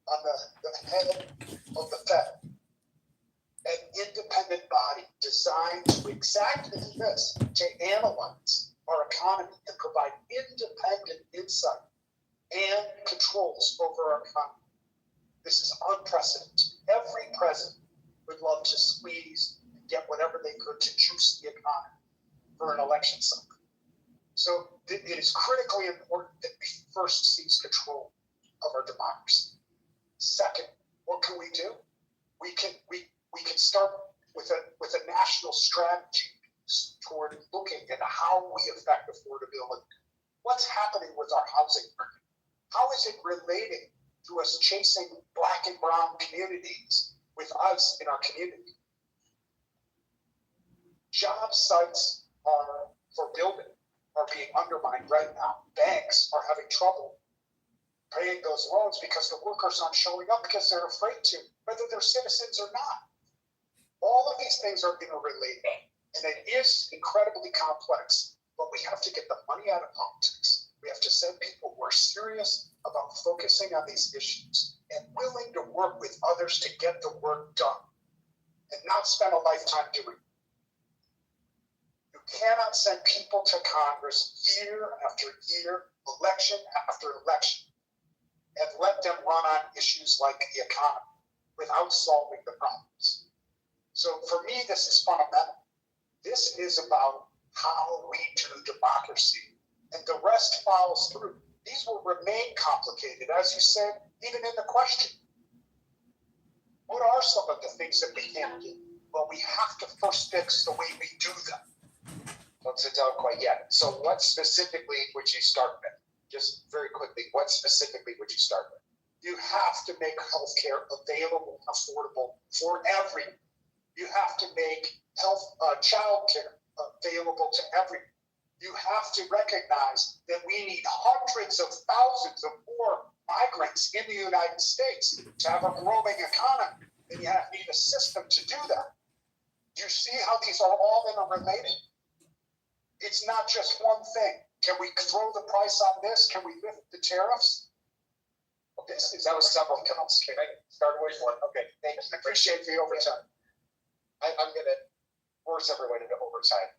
on the head of the Fed, an independent body designed to exactly this, to analyze our economy and provide independent insight and controls over our economy. This is unprecedented. Every president would love to squeeze and get whatever they could to juice the economy for an election cycle. So it is critically important that we first seize control of our democracy. Second, what can we do? We can start with a national strategy toward looking at how we affect affordability. What's happening with our housing market? How is it relating to us chasing Black and brown communities with us in our community? Job sites for building are being undermined right now. Banks are having trouble paying those loans because the workers aren't showing up because they're afraid to, whether they're citizens or not. All of these things are interrelated, and it is incredibly complex, but we have to get the money out of politics. We have to send people who are serious about focusing on these issues and willing to work with others to get the work done and not spend a lifetime doing it. You cannot send people to Congress year after year, election after election, and let them run on issues like the economy without solving the problems. So for me, this is fundamental. This is about how we do democracy, and the rest follows through. These will remain complicated, as you said, even in the question. What are some of the things that we can't do? Well, we have to first fix the way we do them. Don't sit down quite yet. So what specifically would you start with? Just very quickly, what specifically would you start with? You have to make healthcare available and affordable for everyone. You have to make child care available to everyone. You have to recognize that we need hundreds of thousands of more migrants in the United States to have a growing economy, and you need a system to do that. You see how these are all interrelated? It's not just one thing. Can we throw the price on this? Can we lift the tariffs? That was several counts. Can I start with one? Okay, thank you. I appreciate the overtime. I'm going to force everyone into overtime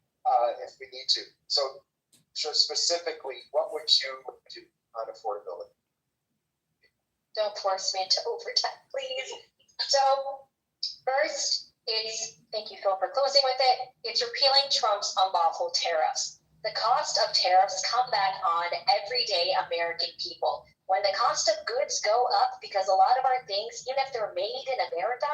if we need to. So specifically, what would you do on affordability? Don't force me into overtime, please. So first, thank you, Phil, for closing with it. It's repealing Trump's unlawful tariffs. The cost of tariffs come back on everyday American people. When the cost of goods go up, because a lot of our things, even if they're made in America,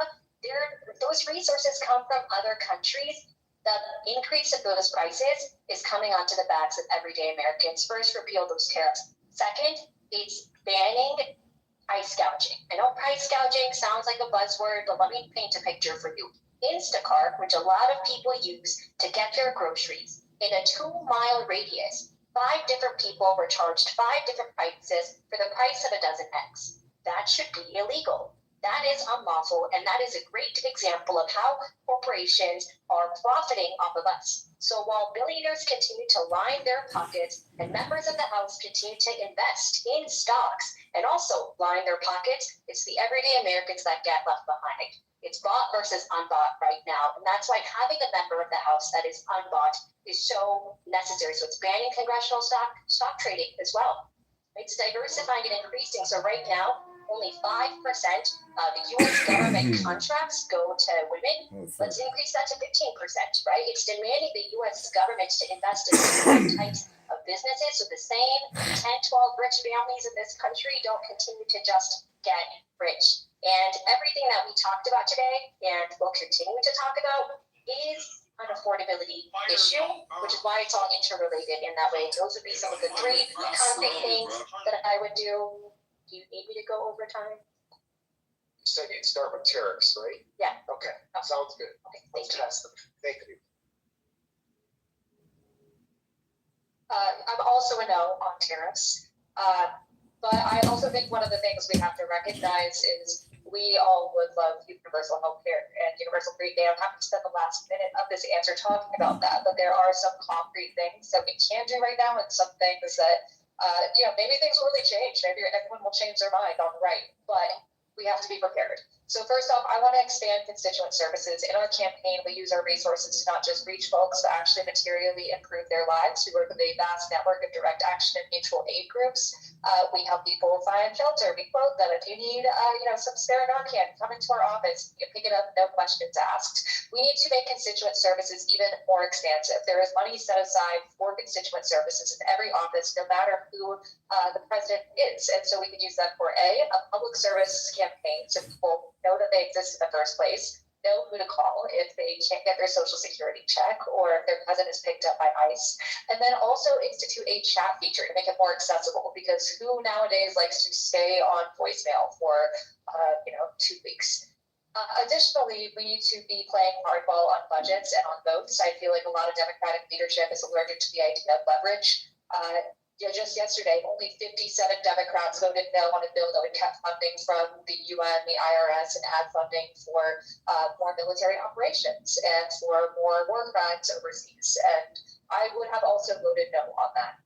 those resources come from other countries. The increase of those prices is coming onto the backs of everyday Americans. First, repeal those tariffs. Second, it's banning price gouging. I know price gouging sounds like a buzzword, but let me paint a picture for you. Instacart, which a lot of people use to get their groceries, in a 2-mile radius, 5 different people were charged 5 different prices for the price of a dozen eggs. That should be illegal. That is unlawful, and that is a great example of how corporations are profiting off of us. So while billionaires continue to line their pockets and members of the House continue to invest in stocks and also line their pockets, it's the everyday Americans that get left behind. It's bought versus unbought right now, and that's why having a member of the House that is unbought is so necessary. So it's banning congressional stock trading as well. It's diversifying and increasing. So right now, only 5% of the U.S. government contracts go to women. Let's increase that to 15%, right? It's demanding the U.S. government to invest in different types of businesses so the same 10, 12 rich families in this country don't continue to just get rich. And everything that we talked about today and will continue to talk about is an affordability issue, which is why it's all interrelated in that way. Those would be some of the 3 concrete things that I would do. Do you need me to go over time? You said you'd start with tariffs, right? Yeah. Okay, sounds good. Okay, Let's test them. Thank you. I'm also a no on tariffs. But I also think one of the things we have to recognize is we all would love universal health care and universal free day. I'm happy to spend the last minute of this answer talking about that, but there are some concrete things that we can do right now and some things that maybe things will really change. Maybe everyone will change their mind on the right, but we have to be prepared. So first off, I want to expand constituent services. In our campaign, we use our resources to not just reach folks, but actually materially improve their lives. We work with a vast network of direct action and mutual aid groups. We help people find shelter. We quote them. If you need, some spare Narcan, come into our office. You can pick it up, no questions asked. We need to make constituent services even more expansive. There is money set aside for constituent services in every office, no matter who the president is. And so we can use that for a public service campaign, so people know that they exist in the first place, know who to call if they can't get their social security check or if their cousin is picked up by ICE. And then also institute a chat feature to make it more accessible, because who nowadays likes to stay on voicemail for 2 weeks? Additionally, we need to be playing hardball on budgets and on votes. I feel like a lot of Democratic leadership is allergic to the idea of leverage. Just yesterday, only 57 Democrats voted no on a bill that would cut funding from the UN, the IRS, and add funding for more military operations and for more war crimes overseas. And I would have also voted no on that.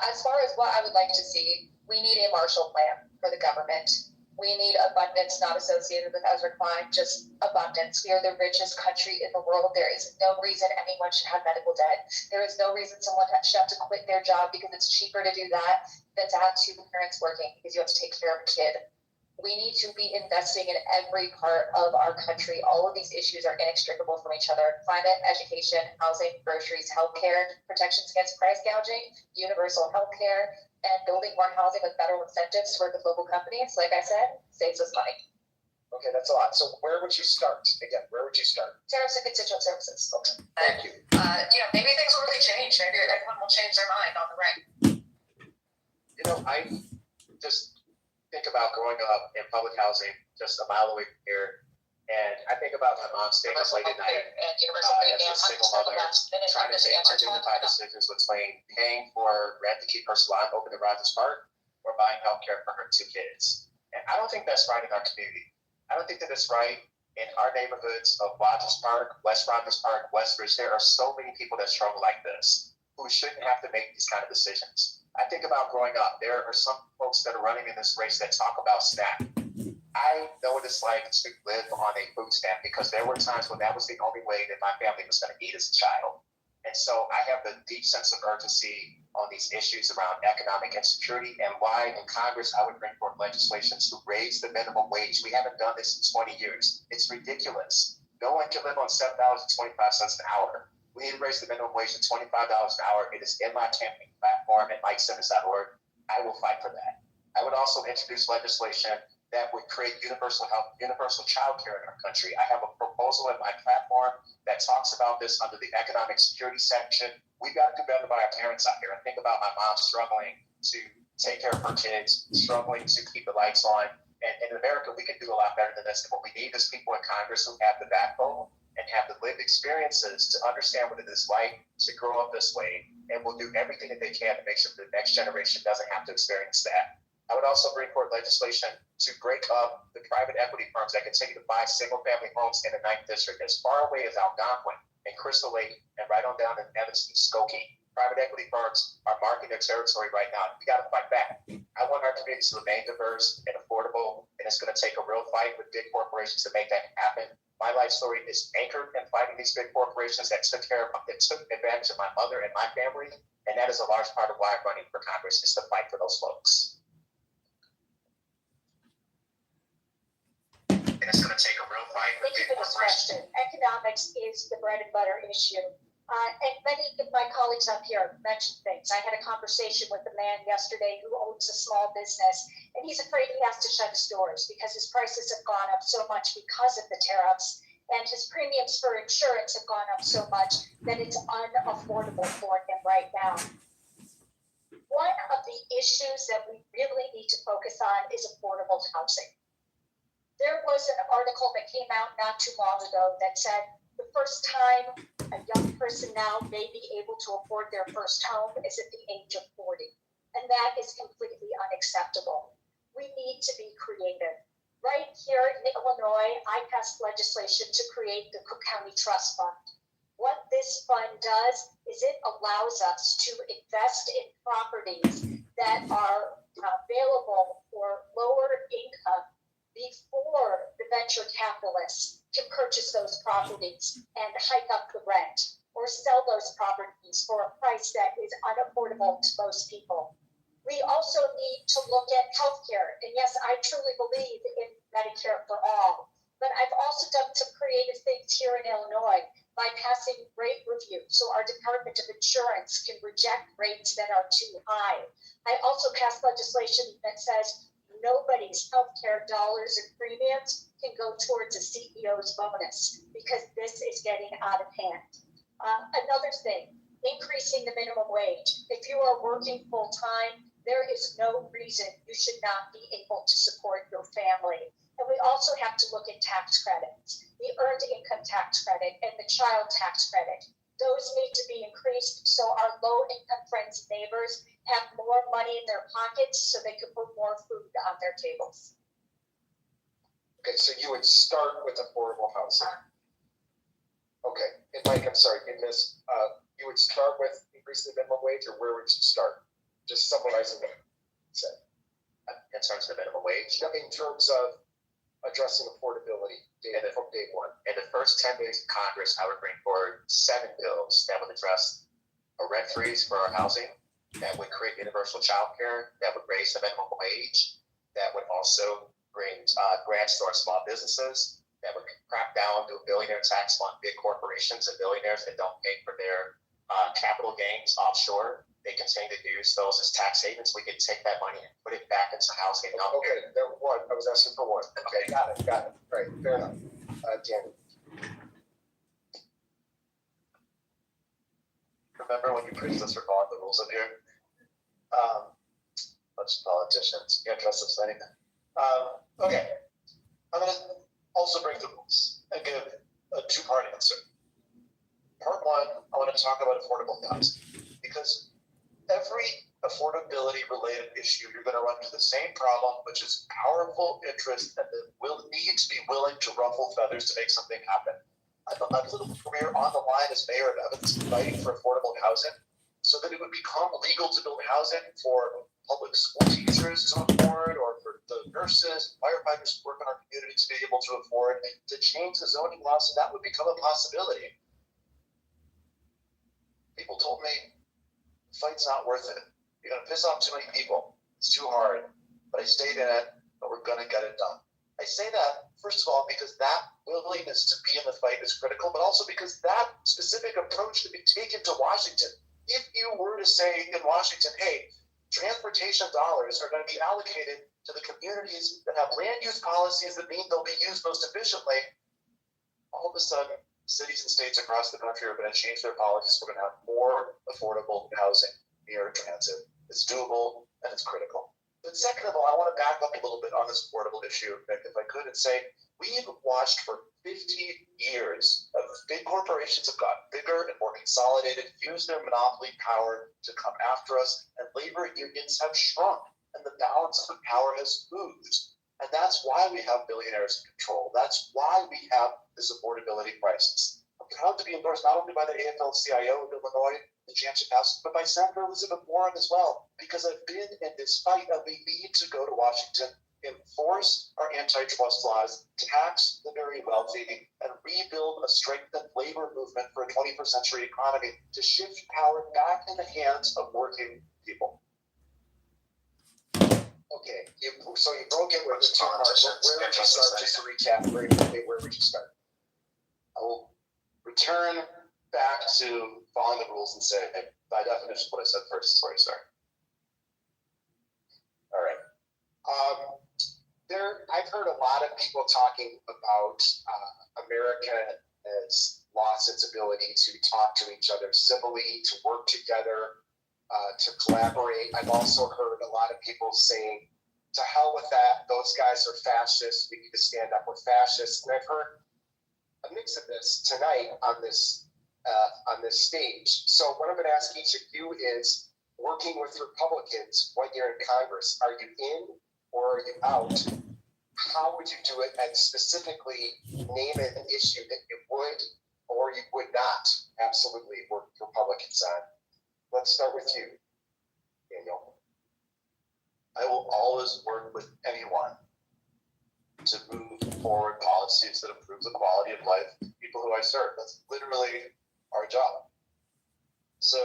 As far as what I would like to see, we need a Marshall Plan for the government. We need abundance not associated with Ezra Klein, just abundance. We are the richest country in the world. There is no reason anyone should have medical debt. There is no reason someone should have to quit their job because it's cheaper to do that than to have 2 parents working because you have to take care of a kid. We need to be investing in every part of our country. All of these issues are inextricable from each other. Climate, education, housing, groceries, healthcare, protections against price gouging, universal healthcare, and building more housing with federal incentives to work with local companies, like I said, saves us money. Okay, that's a lot. So where would you start? Again, where would you start? Tariffs and constituent services. Okay, thank you. Maybe things will really change. Maybe everyone will change their mind on the right. I just think about growing up in public housing just a mile away from here. And I think about my mom staying up late at night as a single mother, trying to make undignified decisions between paying for rent to keep her salon open in Rogers Park or buying healthcare for her 2 kids. And I don't think that's right in our community. I don't think that it's right in our neighborhoods of Rogers Park, West Rogers Park, Westbridge. There are so many people that struggle like this who shouldn't have to make these kind of decisions. I think about growing up. There are some folks that are running in this race that talk about SNAP. I know what it's like to live on a food stamp because there were times when that was the only way that my family was going to eat as a child. And so I have a deep sense of urgency on these issues around economic insecurity and why in Congress I would bring forth legislation to raise the minimum wage. We haven't done this in 20 years. It's ridiculous. No one can live on $7.25 an hour. We need to raise the minimum wage to $25 an hour. It is in my campaign platform at MikeSimmons.org. I will fight for that. I would also introduce legislation that would create universal health, universal child care in our country. I have a proposal in my platform that talks about this under the economic security section. We've got to do better by our parents out here. I think about my mom struggling to take care of her kids, struggling to keep the lights on. And in America, we can do a lot better than this. And what we need is people in Congress who have the backbone and have the lived experiences to understand what it is like to grow up this way, and will do everything that they can to make sure the next generation doesn't have to experience that. I would also bring forward legislation to break up the private equity firms that continue to buy single-family homes in the 9th District as far away as Algonquin and Crystal Lake and right on down in Evanston, Skokie. Private equity firms are marking their territory right now. We got to fight back. I want our communities to remain diverse and affordable, and it's going to take a real fight with big corporations to make that happen. My life story is anchored in fighting these big corporations that took advantage of my mother and my family, and that is a large part of why I'm running for Congress, is to fight for those folks. And it's going to take a real fight with Thank big you for this corporations. question. Economics is the bread and butter issue. And many of my colleagues up here mentioned things. I had a conversation with a man yesterday who owns a small business, and he's afraid he has to shut his doors because his prices have gone up so much because of the tariffs, and his premiums for insurance have gone up so much that it's unaffordable for him right now. One of the issues that we really need to focus on is affordable housing. There was an article that came out not too long ago that said the first time a young person now may be able to afford their first home is at the age of 40. And that is completely unacceptable. We need to be creative. Right here in Illinois, I passed legislation to create the Cook County Trust Fund. What this fund does is it allows us to invest in properties that are available for lower income before the venture capitalists can purchase those properties and hike up the rent or sell those properties for a price that is unaffordable to most people. We also need to look at healthcare. And yes, I truly believe in Medicare for all. But I've also done some creative things here in Illinois by passing rate review so our Department of Insurance can reject rates that are too high. I also passed legislation that says nobody's healthcare dollars and premiums can go towards a CEO's bonus because this is getting out of hand. Another thing, increasing the minimum wage. If you are working full time, there is no reason you should not be able to support your family. And we also have to look at tax credits, the earned income tax credit and the child tax credit. Those need to be increased so our low income friends and neighbors have more money in their pockets so they can put more food on their tables. Okay, so you would start with affordable housing. Okay, and Mike, I'm sorry, in this, you would start with increasing the minimum wage, or where would you start? Just summarizing what you said. In terms of the minimum wage, In terms of addressing affordability from day one. in the first 10 days of Congress, I would bring forward 7 bills that would address a rent freeze for our housing, that would create universal child care, that would raise the minimum wage, that would also bring grants to our small businesses, that would crack down to a billionaire tax on big corporations and billionaires that don't pay for their capital gains offshore. They continue to use those as tax havens. We can take that money and put it back into housing and healthcare. Okay, that one. I was asking for one. Okay, got it. Right, fair enough. Danny. Remember when you preached us for following the rules in here? Bunch of politicians. You can't trust us for anything. Okay. I'm going to also break the rules and give a 2-part answer. Part 1, I want to talk about affordable housing because every affordability related issue, you're going to run into the same problem, which is powerful interest and the need to be willing to ruffle feathers to make something happen. I've a little career on the line as mayor of Evans fighting for affordable housing so that it would become legal to build housing for public school teachers to afford, or for the nurses, firefighters who work in our community to be able to afford, to change the zoning law so that would become a possibility. People told me, the fight's not worth it. You're going to piss off too many people. It's too hard. But I stayed in it, but we're going to get it done. I say that, first of all, because that willingness to be in the fight is critical, but also because that specific approach could be taken to Washington. If you were to say in Washington, hey, transportation dollars are going to be allocated to the communities that have land use policies that mean they'll be used most efficiently, all of a sudden, cities and states across the country are going to change their policies. We're going to have more affordable housing near transit. It's doable, and it's critical. But second of all, I want to back up a little bit on this affordable issue, Nick, if I could, and say we've watched for 50 years of big corporations have gotten bigger and more consolidated, used their monopoly power to come after us, and labor unions have shrunk, and the balance of power has moved. And that's why we have billionaires in control. That's why we have this affordability crisis. I'm proud to be endorsed not only by the AFL-CIO of Illinois, the Jansen House, but by Senator Elizabeth Warren as well, because I've been in this fight and we need to go to Washington, enforce our antitrust laws, tax the very wealthy, and rebuild a strengthened labor movement for a 21st century economy to shift power back in the hands of working people. Okay, so you broke it with the two parts. Where would you start? Just to recap, where would you start? I will return back to following the rules and say, by definition, what I said first is where I start. All right. I've heard a lot of people talking about America has lost its ability to talk to each other civilly, to work together, to collaborate. I've also heard a lot of people saying, to hell with that, those guys are fascists, we need to stand up with fascists. And I've heard a mix of this tonight on this stage. So what I'm going to ask each of you is, working with Republicans when you're in Congress, are you in or are you out? How would you do it? And specifically name an issue that you would or you would not absolutely work with Republicans on. Let's start with you, Daniel. I will always work with anyone to move forward policies that improve the quality of life of people who I serve. That's literally our job. So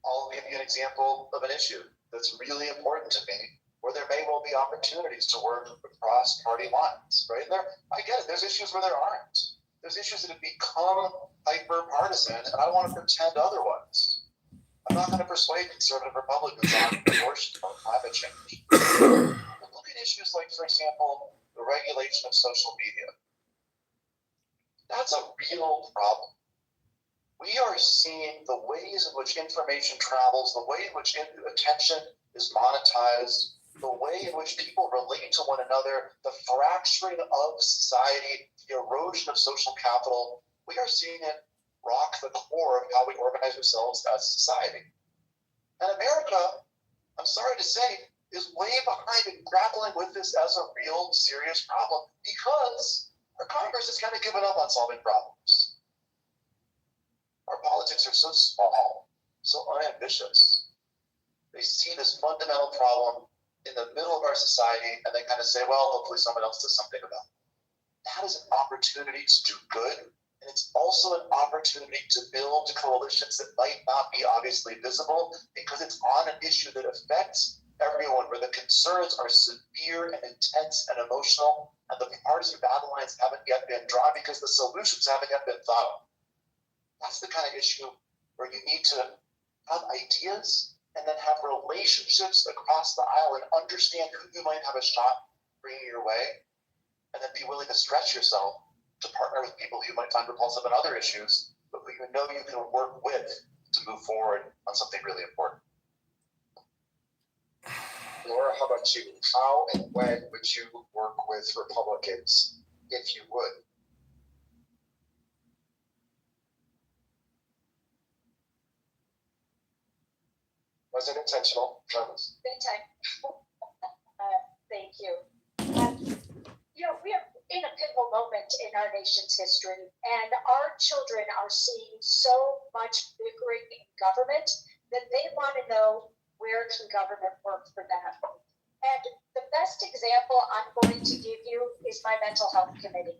I'll give you an example of an issue that's really important to me, where there may well be opportunities to work across party lines, right? I get it. There's issues where there aren't. There's issues that have become hyper-partisan, and I want to pretend otherwise. I'm not going to persuade conservative Republicans on abortion or climate change. But look at issues like, for example, the regulation of social media. That's a real problem. We are seeing the ways in which information travels, the way in which attention is monetized, the way in which people relate to one another, the fracturing of society, the erosion of social capital. We are seeing it rock the core of how we organize ourselves as a society. And America, I'm sorry to say, is way behind in grappling with this as a real serious problem because our Congress has kind of given up on solving problems. Our politics are so small, so unambitious. They see this fundamental problem in the middle of our society and they kind of say, well, hopefully someone else does something about it. That is an opportunity to do good. And it's also an opportunity to build coalitions that might not be obviously visible because it's on an issue that affects everyone, where the concerns are severe and intense and emotional, and the partisan battle lines haven't yet been drawn because the solutions haven't yet been thought of. That's the kind of issue where you need to have ideas and then have relationships across the aisle and understand who you might have a shot bringing your way, and then be willing to stretch yourself to partner with people who you might find repulsive in other issues, but who you know you can work with to move forward on something really important. Laura, how about you? How and when would you work with Republicans, if you would? Wasn't intentional, promise. Big time. Thank you. We are in a pivotal moment in our nation's history, and our children are seeing so much bickering in government that they want to know, where can government work for them? And the best example I'm going to give you is my mental health committee.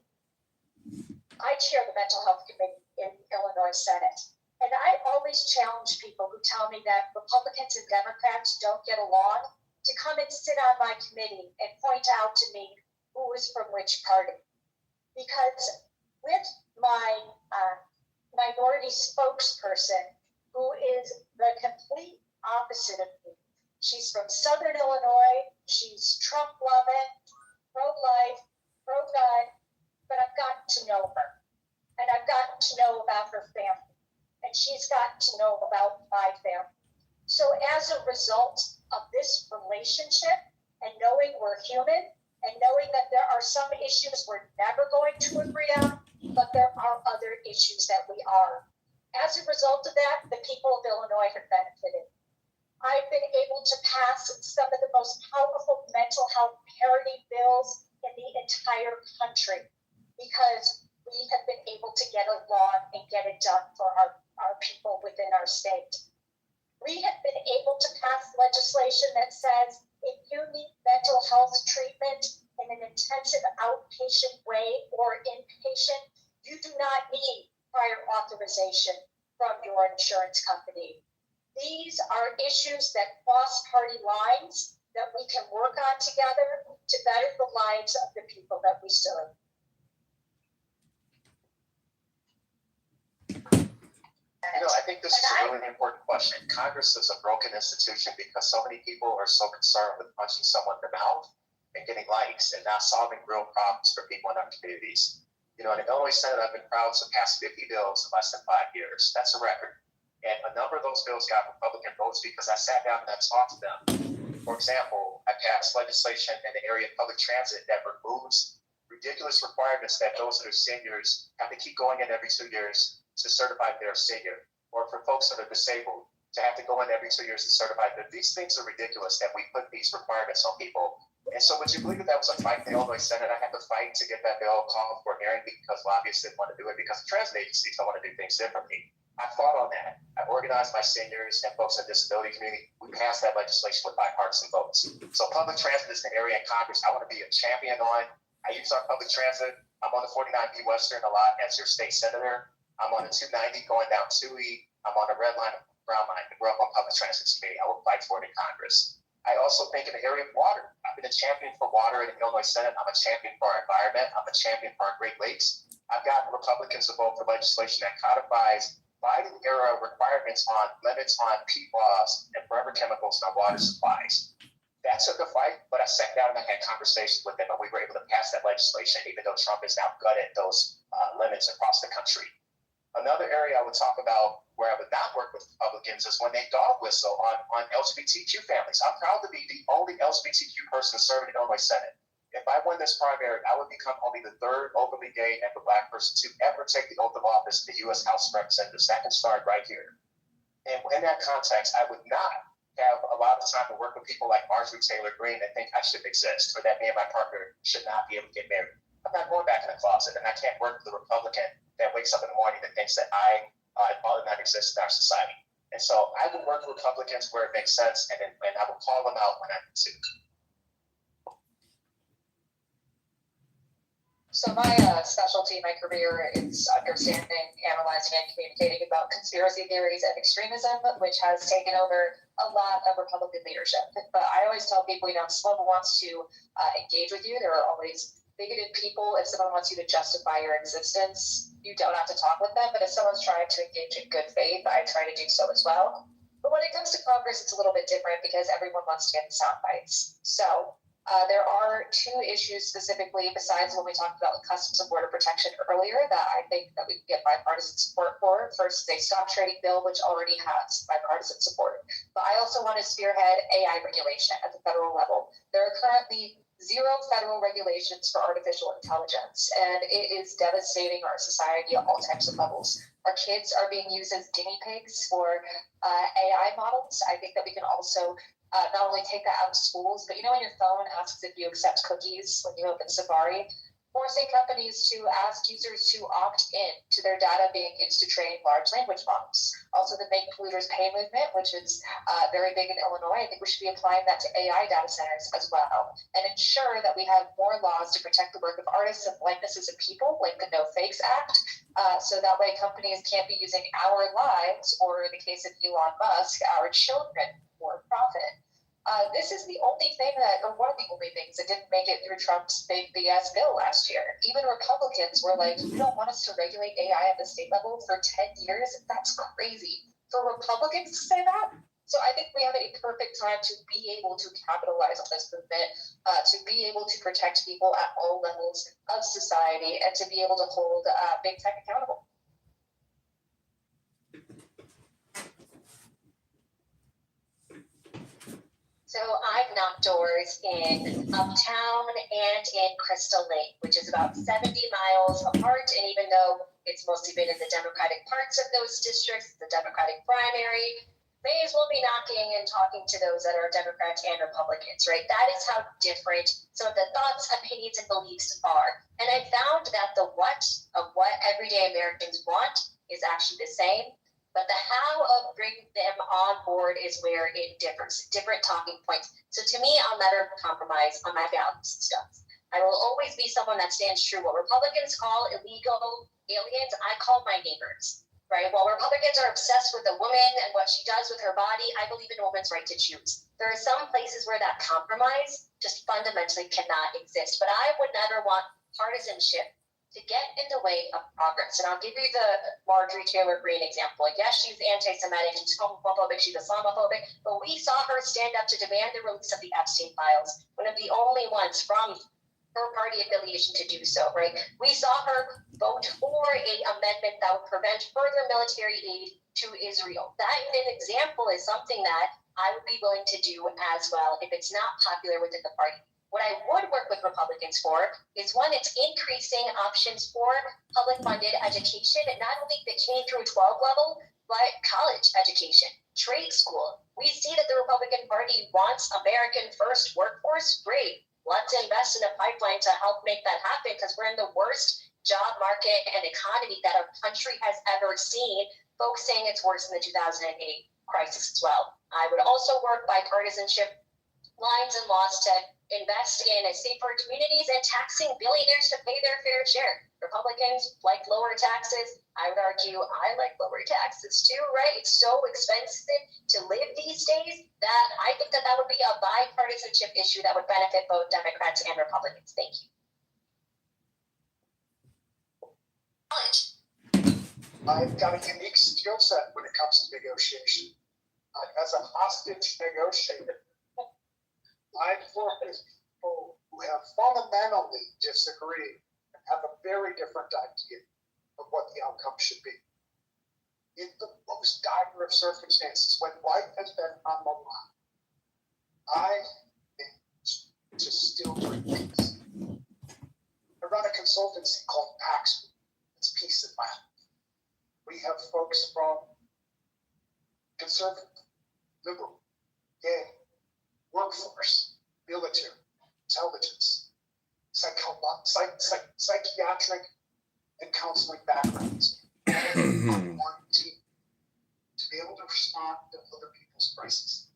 I chair the mental health committee in Illinois Senate. And I always challenge people who tell me that Republicans and Democrats don't get along to come and sit on my committee and point out to me who is from which party. Because with my minority spokesperson, who is the complete opposite of me, she's from Southern Illinois, she's Trump-loving, pro-life, pro-gun, but I've gotten to know her. And I've gotten to know about her family. And she's gotten to know about my family. So as a result of this relationship and knowing we're human and knowing that there are some issues we're never going to agree on, but there are other issues that we are. As a result of that, the people of Illinois have benefited. I've been able to pass some of the most powerful mental health parity bills in the entire country because we have been able to get along and get it done for our people within our state. We have been able to pass legislation that says if you need mental health treatment in an intensive outpatient way or inpatient, you do not need prior authorization from your insurance company. These are issues that cross party lines that we can work on together to better the lives of the people that we serve. I think this is a really important question. Congress is a broken institution because so many people are so concerned with punching someone in the mouth and getting likes and not solving real problems for people in our communities. In the Illinois Senate, I've been proud to pass 50 bills in less than 5 years. That's a record. And a number of those bills got Republican votes because I sat down and I talked to them. For example, I passed legislation in the area of public transit that removes ridiculous requirements that those that are seniors have to keep going in every 2 years to certify they're a senior, or for folks that are disabled to have to go in every 2 years to certify that these things are ridiculous that we put these requirements on people. And so would you believe that was a fight in the Illinois Senate? I had to fight to get that bill called for hearing because lobbyists didn't want to do it because the transit agencies don't want to do things differently. I fought on that. I organized my seniors and folks in the disability community. We passed that legislation with bipartisan votes. So public transit is an area in Congress I want to be a champion on. I use our public transit. I'm on the 49B Western a lot as your state senator. I'm on the 290 going down 2E. I'm on the red line, brown line. We're up on public transit committee. I will fight for it in Congress. I also think in the area of water. I've been a champion for water in the Illinois Senate. I'm a champion for our environment. I'm a champion for our Great Lakes. I've gotten Republicans to vote for legislation that codifies Biden-era requirements on limits on PFAS and forever chemicals in our water supplies. That took a fight, but I sat down and I had conversations with them, and we were able to pass that legislation, even though Trump has now gutted those limits across the country. Another area I would talk about where I would not work with Republicans is when they dog whistle on LGBTQ families. I'm proud to be the only LGBTQ person serving in the Illinois Senate. If I win this primary, I would become only the third openly gay and Black person to ever take the oath of office in the U.S. House of Representatives. That can start right here. And in that context, I would not have a lot of time to work with people like Marjorie Taylor Greene that think I should exist or that me and my partner should not be able to get married. I'm not going back in the closet, and I can't work with a Republican that wakes up in the morning that thinks that I ought not exist in our society. And so I will work with Republicans where it makes sense, and I will call them out when I need to. So my specialty in my career is understanding, analyzing, and communicating about conspiracy theories and extremism, which has taken over a lot of Republican leadership. But I always tell people, if someone wants to engage with you, there are always bigoted people. If someone wants you to justify your existence, you don't have to talk with them. But if someone's trying to engage in good faith, I try to do so as well. But when it comes to Congress, it's a little bit different because everyone wants to get the sound bites. So there are two issues specifically, besides what we talked about with Customs and Border Protection earlier, that I think that we can get bipartisan support for. First is a stop trading bill, which already has bipartisan support. But I also want to spearhead AI regulation at the federal level. There are currently 0 federal regulations for artificial intelligence, and it is devastating our society at all types of levels. Our kids are being used as guinea pigs for AI models. I think that we can also not only take that out of schools, but when your phone asks if you accept cookies when you open Safari, forcing companies to ask users to opt in to their data being used to train large language models. Also the Make Polluters Pay movement, which is very big in Illinois. I think we should be applying that to AI data centers as well, and ensure that we have more laws to protect the work of artists and likenesses of people, like the No Fakes Act, so that way companies can't be using our lives, or in the case of Elon Musk, our children for profit. This is the only thing or one of the only things that didn't make it through Trump's big BS bill last year. Even Republicans were like, you don't want us to regulate AI at the state level for 10 years? That's crazy. For Republicans to say that? So I think we have a perfect time to be able to capitalize on this movement, to be able to protect people at all levels of society, and to be able to hold big tech accountable. So I've knocked doors in Uptown and in Crystal Lake, which is about 70 miles apart. And even though it's mostly been in the Democratic parts of those districts, the Democratic primary, may as well be knocking and talking to those that are Democrats and Republicans, right? That is how different some of the thoughts, opinions, and beliefs are. And I found that the what of what everyday Americans want is actually the same. But the how of bringing them on board is where it differs, different talking points. So to me, I'll never compromise on my values and stuff. I will always be someone that stands true. What Republicans call illegal aliens, I call my neighbors, right? While Republicans are obsessed with a woman and what she does with her body, I believe in a woman's right to choose. There are some places where that compromise just fundamentally cannot exist. But I would never want partisanship to get in the way of progress. And I'll give you the Marjorie Taylor Greene example. Yes, she's anti-Semitic, she's homophobic, she's Islamophobic, but we saw her stand up to demand the release of the Epstein files, one of the only ones from her party affiliation to do so, right? We saw her vote for an amendment that would prevent further military aid to Israel. That, in an example, is something that I would be willing to do as well if it's not popular within the party. What I would work with Republicans for is, one, it's increasing options for public funded education, not only the K through 12 level, but college education, trade school. We see that the Republican Party wants American first workforce. Great. Let's invest in a pipeline to help make that happen, because we're in the worst job market and economy that our country has ever seen. Folks saying it's worse than the 2008 crisis as well. I would also work bipartisanship lines and laws to invest in safer communities and taxing billionaires to pay their fair share. Republicans like lower taxes. I would argue I like lower taxes too, right? It's so expensive to live these days that I think that that would be a bipartisanship issue that would benefit both Democrats and Republicans. Thank you. I've got a unique skill set when it comes to negotiation. As a hostage negotiator, I've worked with people who have fundamentally disagreed and have a very different idea of what the outcome should be. In the most dire of circumstances, when life has been on the line, I managed to still bring peace. I run a consultancy called PAX. It's Peace in My Life. We have folks from conservative, liberal, gay, workforce, military, intelligence, psychiatric, and counseling backgrounds. On one team to be able to respond to other people's crises.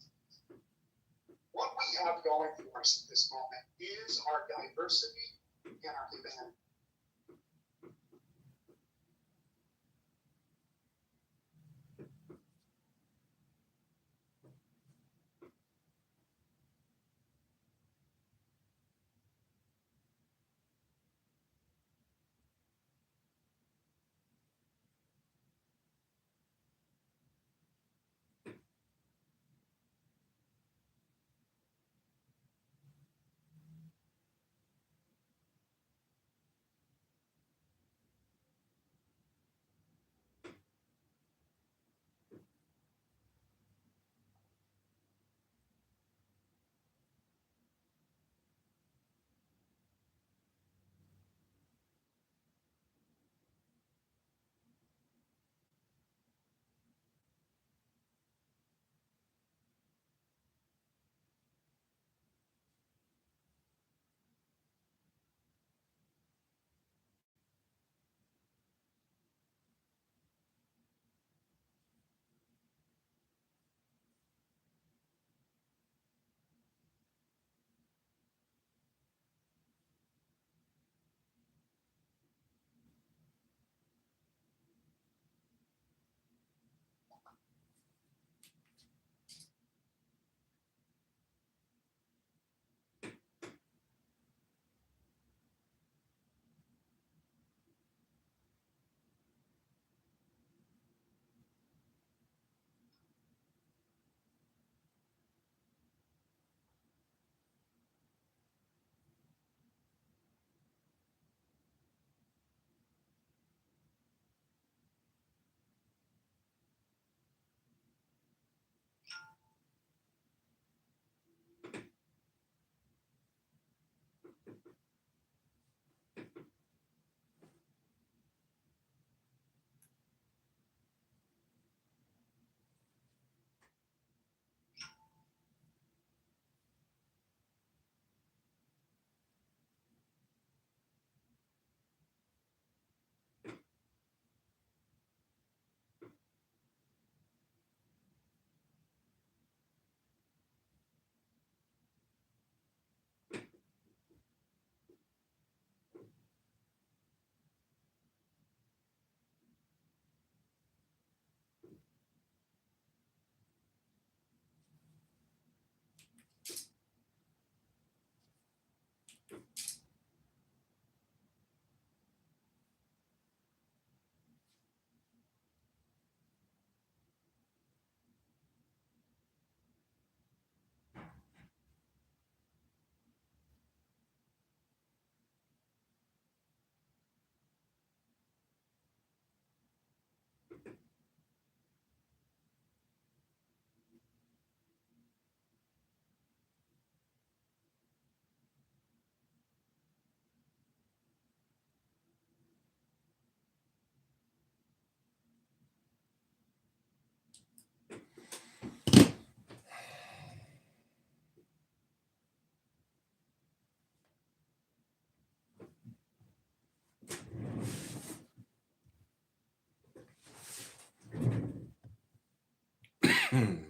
What we have going for us at this moment is our diversity and our humanity. Hmm.